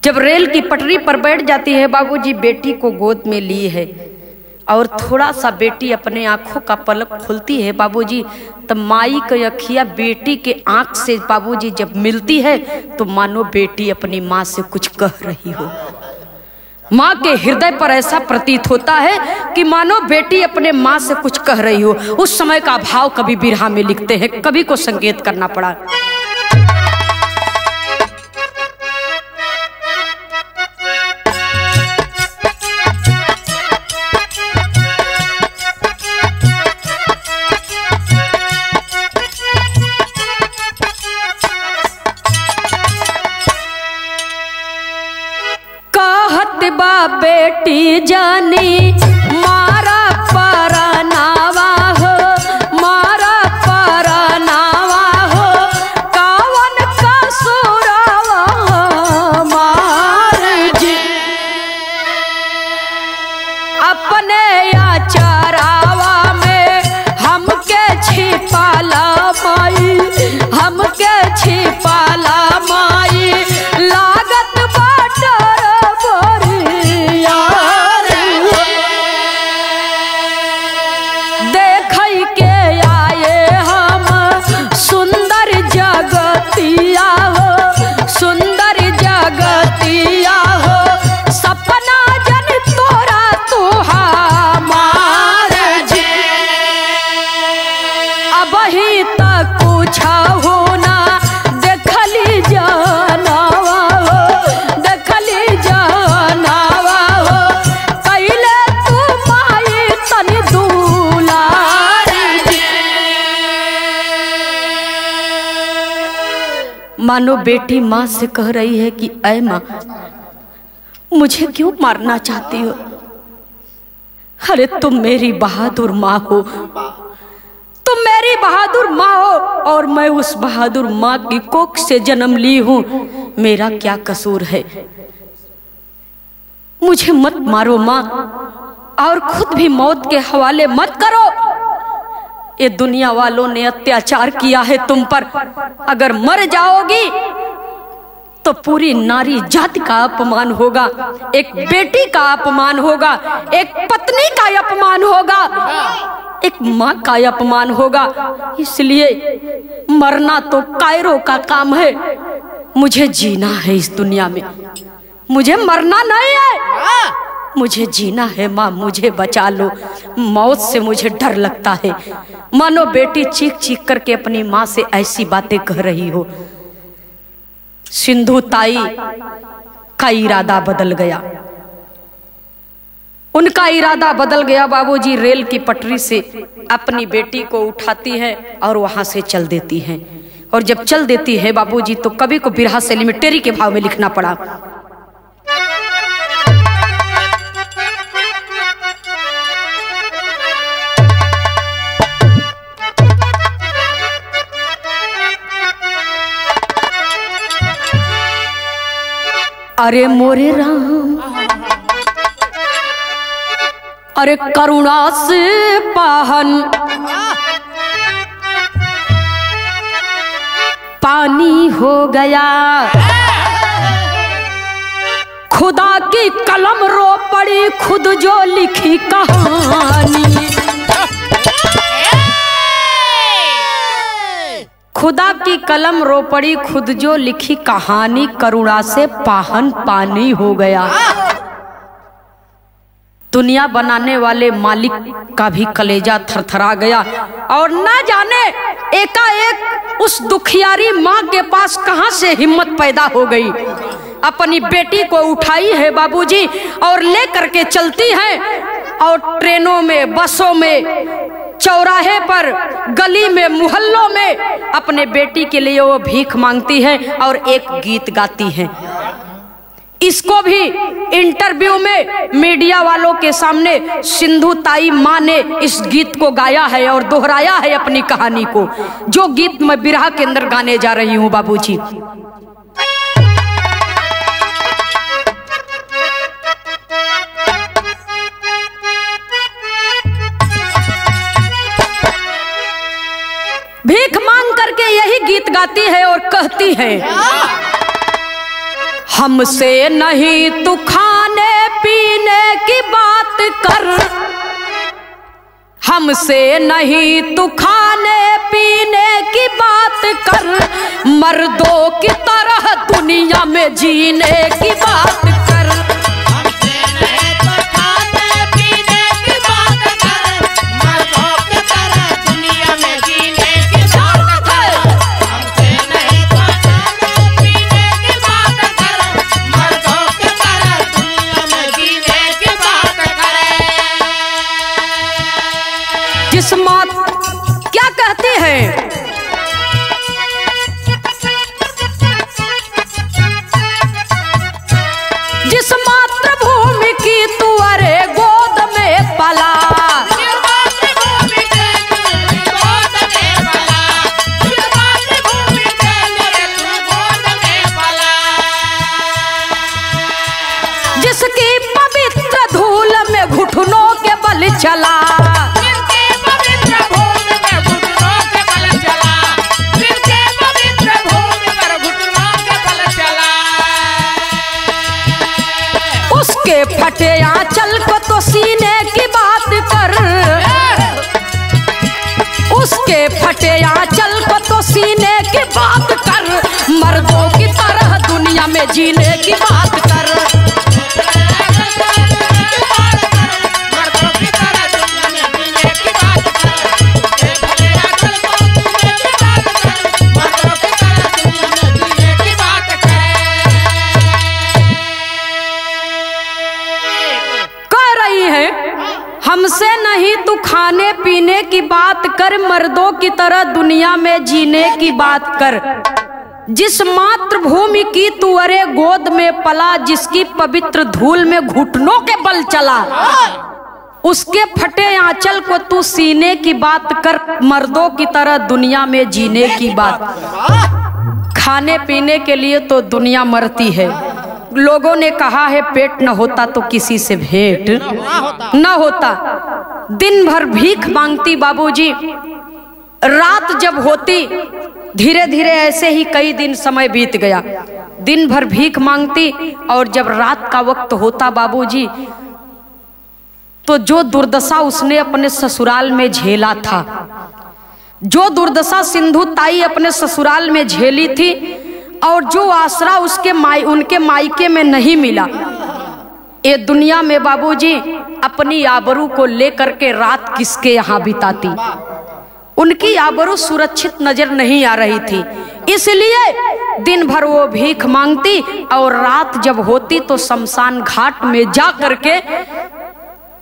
जब रेल की पटरी पर बैठ जाती है बाबूजी, बेटी को गोद में ली है, और थोड़ा सा बेटी अपने आंखों का पलक खुलती है बाबूजी, तब माई की अखियां बेटी के आंख से बाबूजी जब मिलती है, तो मानो बेटी अपनी माँ से कुछ कह रही हो। माँ के हृदय पर ऐसा प्रतीत होता है कि मानो बेटी अपने माँ से कुछ कह रही हो। उस समय का भाव कभी बिरहा में लिखते हैं, कवि को संकेत करना पड़ा। बेटी जानी मारा परनावा हो, मारा परनावा हो, कावन का सुरावा मार जी, अपने आचारावा में हमके छिपाला माई, हमके छिपाला माई, लागत मानो बेटी माँ से कह रही है कि ऐ माँ, मुझे क्यों मारना चाहती हो? अरे तुम मेरी बहादुर माँ हो, तुम मेरी बहादुर माँ हो, और मैं उस बहादुर माँ की कोख से जन्म ली हूँ। मेरा क्या कसूर है? मुझे मत मारो माँ, और खुद भी मौत के हवाले मत करो। ये दुनिया वालों ने अत्याचार किया है तुम पर, अगर मर जाओगी तो पूरी नारी जाति का अपमान होगा, एक बेटी का अपमान होगा, एक पत्नी का अपमान होगा, एक माँ का अपमान होगा। इसलिए मरना तो कायरों का काम है, मुझे जीना है इस दुनिया में, मुझे मरना नहीं है, मुझे जीना है। माँ मुझे बचा लो, मौत से मुझे डर लगता है। मानो बेटी चीख चीख करके अपनी माँ से ऐसी बातें कह रही हो। सिंधु ताई का इरादा बदल गया। उनका इरादा बदल गया बाबूजी। रेल की पटरी से अपनी बेटी को उठाती है और वहां से चल देती है। और जब चल देती है बाबूजी तो कवि को बिरहा से लिमिटेरी के भाव में लिखना पड़ा। अरे मोरे राम, अरे करुणा से पाहन पानी हो गया, खुदा की कलम रो पड़ी खुद जो लिखी कहानी। खुदा की कलम रो पड़ी खुद जो लिखी कहानी, करुणा से पाहन पानी हो गया। दुनिया बनाने वाले मालिक का भी कलेजा थरथरा गया और ना जाने एकाएक उस दुखियारी माँ के पास कहां से हिम्मत पैदा हो गई। अपनी बेटी को उठाई है बाबूजी और लेकर के चलती है और ट्रेनों में, बसों में, चौराहे पर, गली में, मोहल्लों में अपने बेटी के लिए वो भीख मांगती है और एक गीत गाती है। इसको भी इंटरव्यू में मीडिया वालों के सामने सिंधु ताई माँ ने इस गीत को गाया है और दोहराया है अपनी कहानी को, जो गीत मैं बिरहा के अंदर गाने जा रही हूँ बाबूजी। भीख मांग करके यही गीत गाती है और कहती है, हमसे नहीं तू खाने पीने की बात कर, हमसे नहीं तू खाने पीने की बात कर, मर्दों की तरह दुनिया में जीने की बात कर। किस्मत क्या कहती है, जिस मातृभूमि की तू अरे गोद में पला, जिसकी पवित्र धूल में घुटनों के बल चला, उसके फटे आंचल को तो सीने की बात कर, उसके फटे आंचल को तो सीने की बात कर, मर्दों की तरह दुनिया में जीने की बात कर। हमसे नहीं तू खाने पीने की बात कर, मर्दों की तरह दुनिया में जीने की बात कर, जिस मातृभूमि की तू अरे गोद में पला, जिसकी पवित्र धूल में घुटनों के बल चला, उसके फटे आंचल को तू सीने की बात कर, मर्दों की तरह दुनिया में जीने की बात। खाने पीने के लिए तो दुनिया मरती है। लोगों ने कहा है पेट न होता तो किसी से भेंट न होता। दिन भर भीख मांगती बाबूजी, रात जब होती धीरे धीरे ऐसे ही कई दिन समय बीत गया। दिन भर भीख मांगती और जब रात का वक्त होता बाबूजी तो जो दुर्दशा उसने अपने ससुराल में झेला था, जो दुर्दशा सिंधु ताई अपने ससुराल में झेली थी और जो आसरा उसके उनके मायके में नहीं मिला, ये दुनिया में बाबूजी अपनी आबरू को लेकर के रात किसके यहाँ बिताती। उनकी आबरू सुरक्षित नजर नहीं आ रही थी, इसलिए दिन भर वो भीख मांगती और रात जब होती तो शमशान घाट में जा करके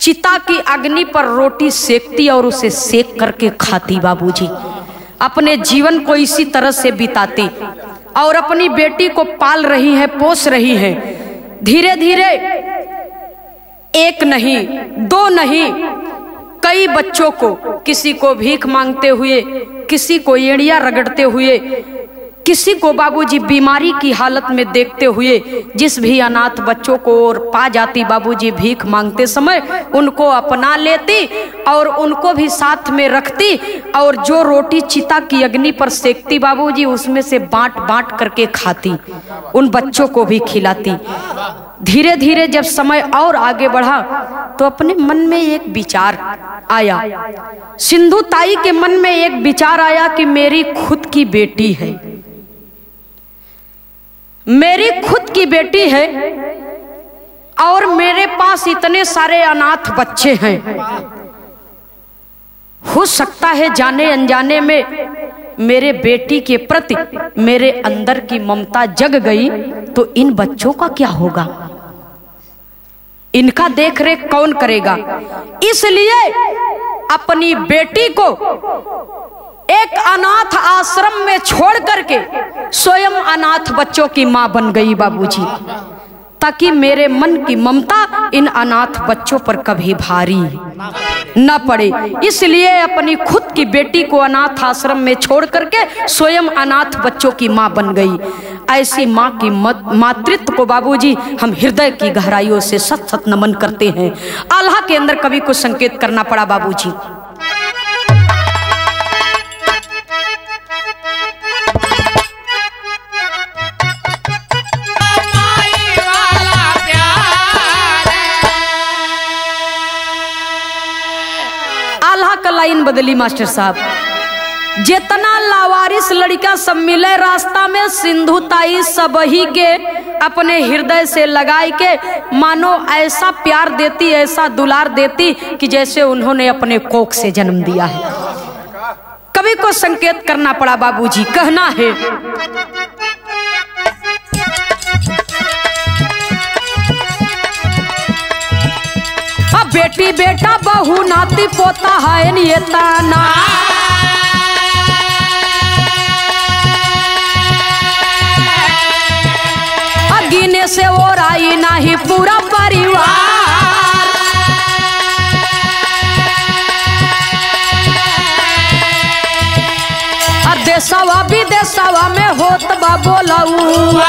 चिता की अग्नि पर रोटी सेकती और उसे सेक करके खाती बाबूजी। अपने जीवन को इसी तरह से बिताती और अपनी बेटी को पाल रही है, पोस रही है। धीरे धीरे एक नहीं, दो नहीं, कई बच्चों को, किसी को भीख मांगते हुए, किसी को एड़ियां रगड़ते हुए, किसी को बाबूजी बीमारी की हालत में देखते हुए, जिस भी अनाथ बच्चों को और पा जाती बाबूजी भीख मांगते समय, उनको अपना लेती और उनको भी साथ में रखती और जो रोटी चिता की अग्नि पर सेकती बाबूजी, उसमें से बांट बांट करके खाती, उन बच्चों को भी खिलाती। धीरे धीरे जब समय और आगे बढ़ा तो अपने मन में एक विचार आया, सिंधु ताई के मन में एक विचार आया कि मेरी खुद की बेटी है, मेरी खुद की बेटी है और मेरे पास इतने सारे अनाथ बच्चे हैं। हो सकता है जाने अनजाने में मेरे बेटी के प्रति मेरे अंदर की ममता जग गई तो इन बच्चों का क्या होगा, इनका देख रेख कौन करेगा। इसलिए अपनी बेटी को एक अनाथ आश्रम में छोड़ करके स्वयं अनाथ बच्चों की मां बन गई बाबूजी, ताकि मेरे मन की ममता इन अनाथ बच्चों पर कभी भारी न पड़े। इसलिए अपनी खुद की बेटी को अनाथ आश्रम में छोड़ करके स्वयं अनाथ बच्चों की मां बन गई। ऐसी मां की मातृत्व को बाबूजी हम हृदय की गहराइयों से सत सत नमन करते हैं। अल्लाह के अंदर कभी कुछ संकेत करना पड़ा बाबूजी। लाइन बदली मास्टर साहब, जितना लावारिस लड़का सब मिले रास्ता में, सिंधु ताई सब ही के अपने हृदय से लगाई के मानो ऐसा प्यार देती, ऐसा दुलार देती कि जैसे उन्होंने अपने कोख से जन्म दिया है। कवि को संकेत करना पड़ा बाबूजी, कहना है बेटी बेटा बहू नाती पोता है ये ताना, गिने से और आई नहीं पूरा परिवार। देशवा विदेशवा में होत बा बोलऊ,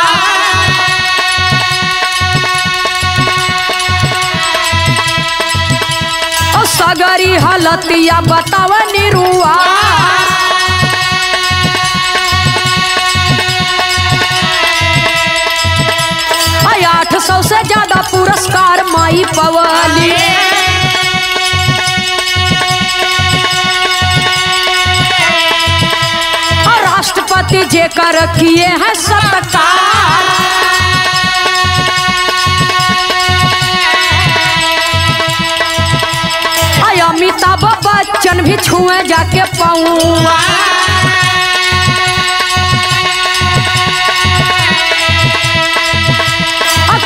सगरी हलतिया बताव निरुआ। 800 से ज्यादा पुरस्कार माई पवली, राष्ट्रपति जेकर किए हैं सत्कार। अमिताभ बच्चन भी छुए जाके पाऊँ,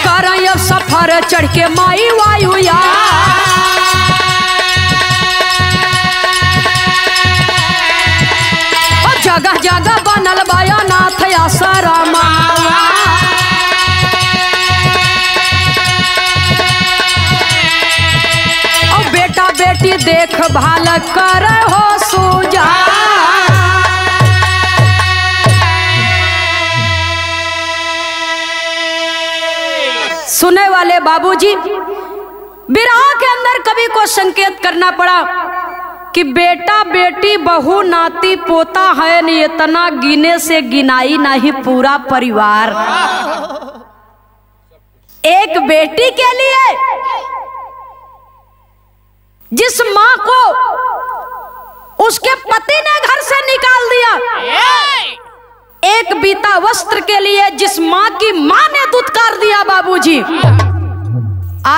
कर सफर चढ़ के माई वायु या। जगह जगह बनल बाया नाथ आश्रम, बेटा बेटी देखभाल कर हो सूजा। सुने वाले बाबूजी, विरह के अंदर कवि को संकेत करना पड़ा कि बेटा बेटी बहू नाती पोता है नहीं, इतना गिने से गिनाई नहीं पूरा परिवार। एक बेटी के लिए जिस मां को उसके पति ने घर से निकाल दिया, एक बीता वस्त्र के लिए जिस मां की मां ने दुत्कार दिया बाबूजी,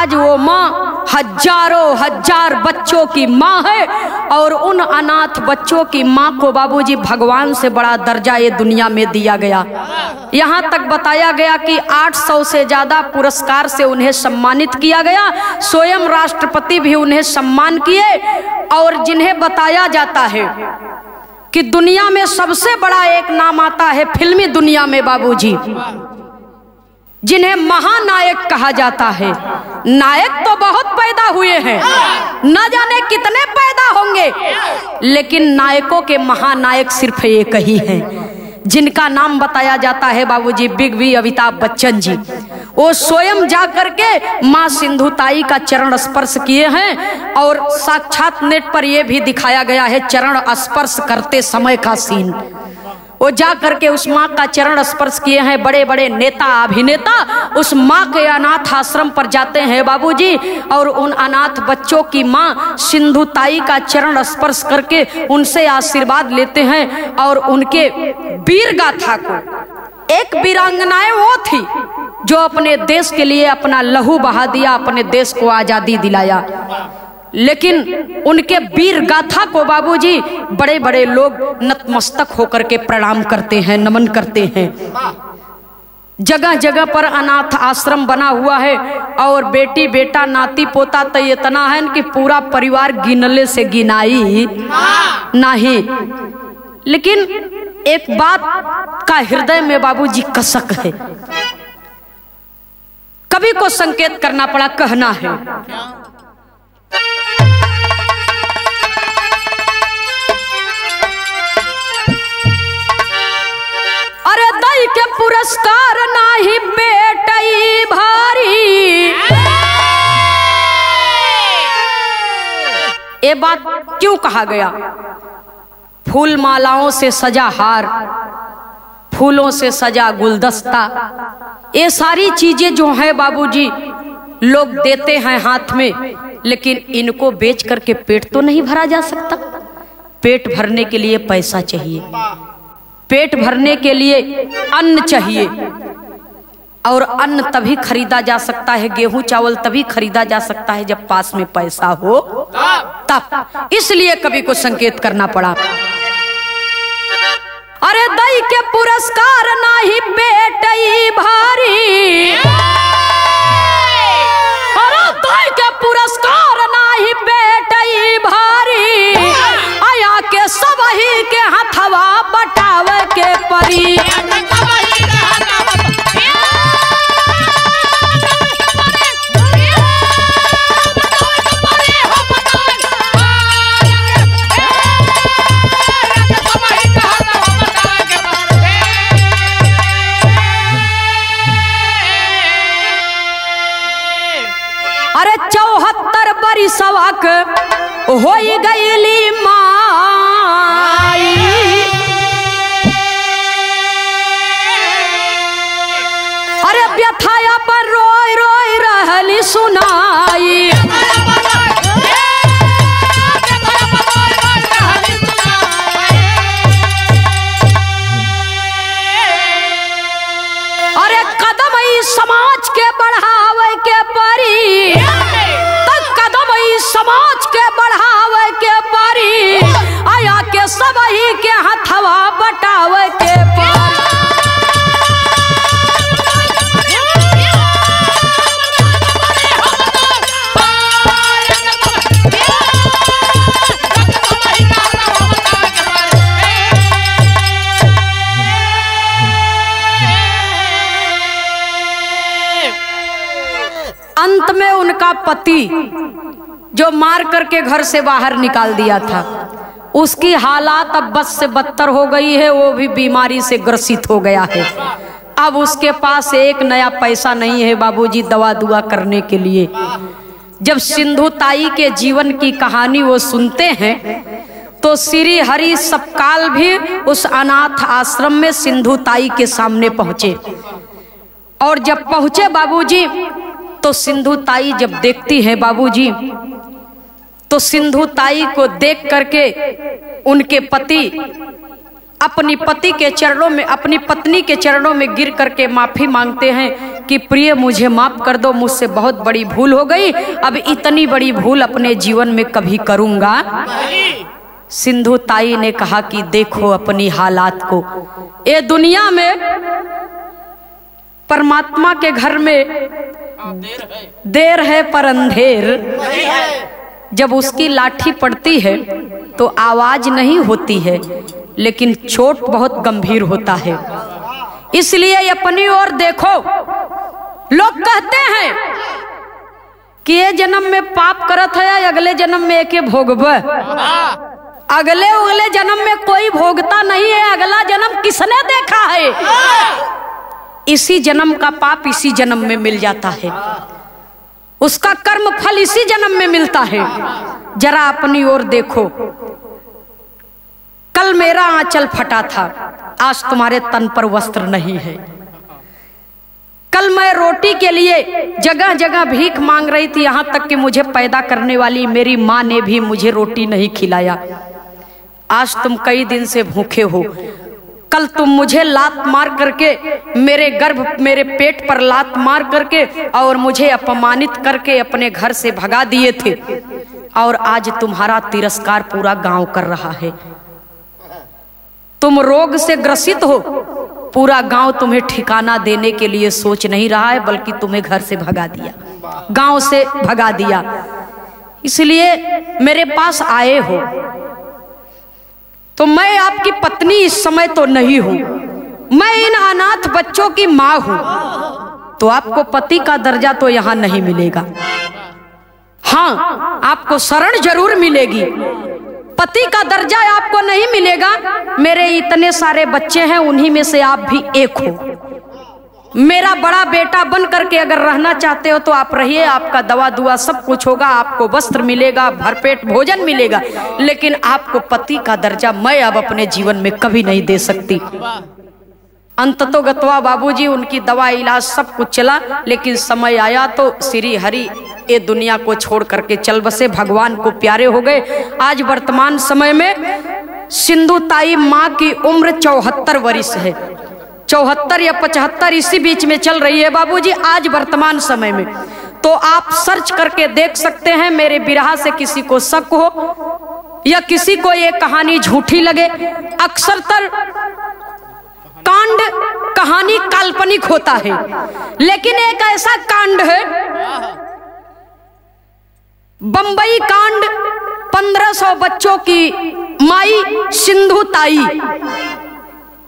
आज वो माँ हजारों हजार बच्चों की माँ है और उन अनाथ बच्चों की माँ को बाबूजी भगवान से बड़ा दर्जा ये दुनिया में दिया गया। यहाँ तक बताया गया कि 800 से ज्यादा पुरस्कार से उन्हें सम्मानित किया गया। स्वयं राष्ट्रपति भी उन्हें सम्मान किए। और जिन्हें बताया जाता है कि दुनिया में सबसे बड़ा एक नाम आता है फिल्मी दुनिया में बाबूजी, जिन्हें महानायक कहा जाता है। नायक तो बहुत पैदा हुए हैं, न जाने कितने पैदा होंगे, लेकिन नायकों के महानायक सिर्फ एक ही हैं, जिनका नाम बताया जाता है बाबूजी बिग बी अमिताभ बच्चन जी। वो स्वयं जा करके माँ सिंधुताई का चरण स्पर्श किए हैं और साक्षात नेट पर यह भी दिखाया गया है चरण स्पर्श करते समय का सीन। वो जा करके उस माँ का चरण स्पर्श किए हैं। बड़े बड़े नेता अभिनेता उस माँ के अनाथ आश्रम पर जाते हैं बाबूजी और उन अनाथ बच्चों की माँ सिंधुताई का चरण स्पर्श करके उनसे आशीर्वाद लेते हैं। और उनके वीर गाथा को, एक वीरांगनाएं वो थी जो अपने देश के लिए अपना लहू बहा दिया, अपने देश को आजादी दिलाया, लेकिन उनके वीर गाथा को बाबूजी बड़े बड़े लोग नतमस्तक होकर के प्रणाम करते हैं, नमन करते हैं। जगह जगह पर अनाथ आश्रम बना हुआ है और बेटी बेटा नाती पोता तो इतना है कि पूरा परिवार गिनले से गिनाई नहीं। लेकिन एक बात का हृदय में बाबूजी कसक है, कवि को संकेत करना पड़ा, कहना है। अरे दई के पुरस्कार नाही बेटई भारी। ये बात क्यों कहा गया? फूल मालाओं से सजा हार, फूलों से सजा गुलदस्ता, ये सारी चीजें जो है बाबूजी लोग देते हैं हाथ में, लेकिन इनको बेच करके पेट तो नहीं भरा जा सकता। पेट भरने के लिए पैसा चाहिए, पेट भरने के लिए अन्न चाहिए, और अन्न तभी खरीदा जा सकता है, गेहूं चावल तभी खरीदा जा सकता है जब पास में पैसा हो तब। इसलिए कवि को संकेत करना पड़ा। अरे दई के पुरस्कार नाही बेटई भारी, अरे दई के पुरस्कार नाही बेटई भारी, आया के सबही के हथवा बटावे के परी। अरे 74 बरिसवक होई गईली माई, अरे व्यथाया पर रोई रोई रहली सुनाई। अरे कदम ही समाज के बढ़ावे के परी, तक कदम ही समाज के बढ़ावे के परी, आया के सबही के हथवा बटावे के परी। अंत में उनका पति जो मार करके घर से बाहर निकाल दिया था, उसकी हालात अब बद से बदतर हो गई है, वो भी बीमारी से ग्रसित हो गया है। अब उसके पास एक नया पैसा नहीं है बाबूजी दवा दुआ करने के लिए। जब सिंधुताई के जीवन की कहानी वो सुनते हैं तो श्री हरि सपकाल भी उस अनाथ आश्रम में सिंधुताई के सामने पहुंचे। और जब पहुंचे बाबूजी तो सिंधुताई जब देखती है बाबूजी, तो सिंधुताई को देख करके उनके पति अपनी पति के चरणों में, अपनी पत्नी के चरणों में गिर करके माफी मांगते हैं कि प्रिय मुझे माफ कर दो, मुझसे बहुत बड़ी भूल हो गई, अब इतनी बड़ी भूल अपने जीवन में कभी करूंगा नहीं। सिंधु ताई ने कहा कि देखो अपनी हालात को, ये दुनिया में परमात्मा के घर में देर है पर अंधेर। जब उसकी लाठी पड़ती है तो आवाज नहीं होती है, लेकिन चोट बहुत गंभीर होता है। इसलिए अपनी ओर देखो। लोग कहते हैं कि ये जन्म में पाप करत है, अगले जन्म में एके भोगब। अगले जन्म में कोई भोगता नहीं है। अगला जन्म किसने देखा है? इसी जन्म का पाप इसी जन्म में मिल जाता है, उसका कर्म फल इसी जन्म में मिलता है। जरा अपनी ओर देखो। कल मेरा आंचल फटा था, आज तुम्हारे तन पर वस्त्र नहीं है। कल मैं रोटी के लिए जगह जगह भीख मांग रही थी, यहां तक कि मुझे पैदा करने वाली मेरी मां ने भी मुझे रोटी नहीं खिलाया। आज तुम कई दिन से भूखे हो। कल तुम मुझे लात मार करके, मेरे पेट पर लात मार करके और मुझे अपमानित करके अपने घर से भगा दिए थे, और आज तुम्हारा तिरस्कार पूरा गांव कर रहा है। तुम रोग से ग्रसित हो, पूरा गांव तुम्हें ठिकाना देने के लिए सोच नहीं रहा है, बल्कि तुम्हें घर से भगा दिया, गांव से भगा दिया। इसलिए मेरे पास आए हो। तो मैं आपकी पत्नी इस समय तो नहीं हूं, मैं इन अनाथ बच्चों की मां हूं। तो आपको पति का दर्जा तो यहां नहीं मिलेगा। हाँ, आपको शरण जरूर मिलेगी, पति का दर्जा आपको नहीं मिलेगा। मेरे इतने सारे बच्चे हैं, उन्हीं में से आप भी एक हो। मेरा बड़ा बेटा बन करके अगर रहना चाहते हो तो आप रहिए, आपका दवा दुआ सब कुछ होगा, आपको वस्त्र मिलेगा, भरपेट भोजन मिलेगा, लेकिन आपको पति का दर्जा मैं अब अपने जीवन में कभी नहीं दे सकती। अंततोगत्वा बाबूजी उनकी दवा इलाज सब कुछ चला, लेकिन समय आया तो श्री हरि ये दुनिया को छोड़ करके चल बसे, भगवान को प्यारे हो गए। आज वर्तमान समय में सिंधु ताई माँ की उम्र 74 वर्ष है, 74 या 75 इसी बीच में चल रही है बाबूजी आज वर्तमान समय में। तो आप सर्च करके देख सकते हैं। मेरे बिरहा से किसी को शक हो या किसी को ये कहानी झूठी लगे, अक्सरतर कांड कहानी काल्पनिक होता है, लेकिन एक ऐसा कांड है, बंबई कांड, 1500 बच्चों की माई सिंधु ताई।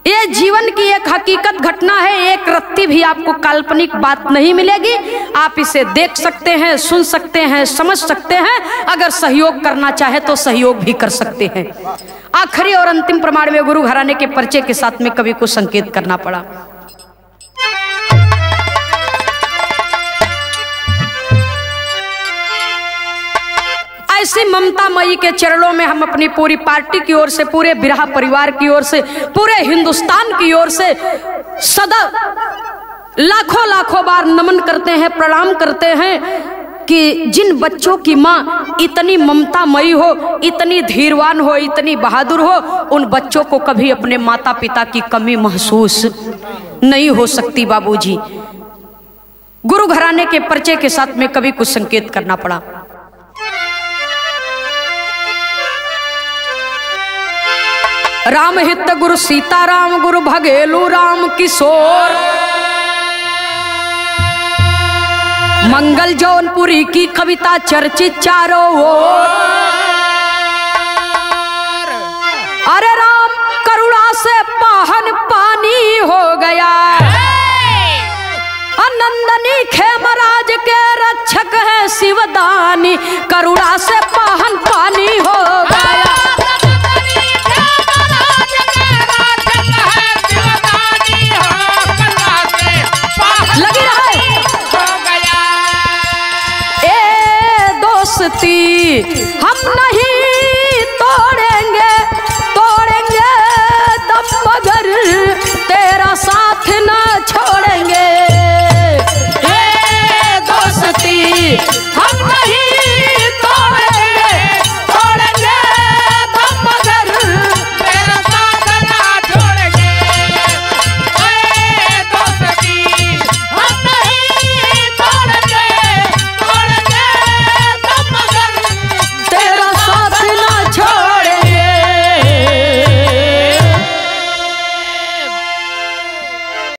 ये जीवन की एक हकीकत घटना है, एक रत्ती भी आपको काल्पनिक बात नहीं मिलेगी। आप इसे देख सकते हैं, सुन सकते हैं, समझ सकते हैं। अगर सहयोग करना चाहे तो सहयोग भी कर सकते हैं। आखिरी और अंतिम प्रमाण में गुरु घराने के परिचय के साथ में कवि को संकेत करना पड़ा। ऐसी ममता मई के चरणों में हम अपनी पूरी पार्टी की ओर से, पूरे बिरहा परिवार की ओर से, पूरे हिंदुस्तान की ओर से सदा लाखों लाखों बार नमन करते हैं, प्रणाम करते हैं कि जिन बच्चों की माँ इतनी ममता मई हो, इतनी धीरवान हो, इतनी बहादुर हो, उन बच्चों को कभी अपने माता पिता की कमी महसूस नहीं हो सकती। बाबूजी गुरु घराने के परिचय के साथ में कभी कुछ संकेत करना पड़ा। राम हित गुरु सीताराम, गुरु भगेलू राम किशोर, मंगल जौनपुरी की कविता चर्चित चारों ओर। अरे राम करुणा से पाहन पानी हो गया, नंदनी खेमराज के रक्षक है शिवदानी, करुणा से पाहन पानी हो गया। लगी रहे ए दोस्ती हम नहीं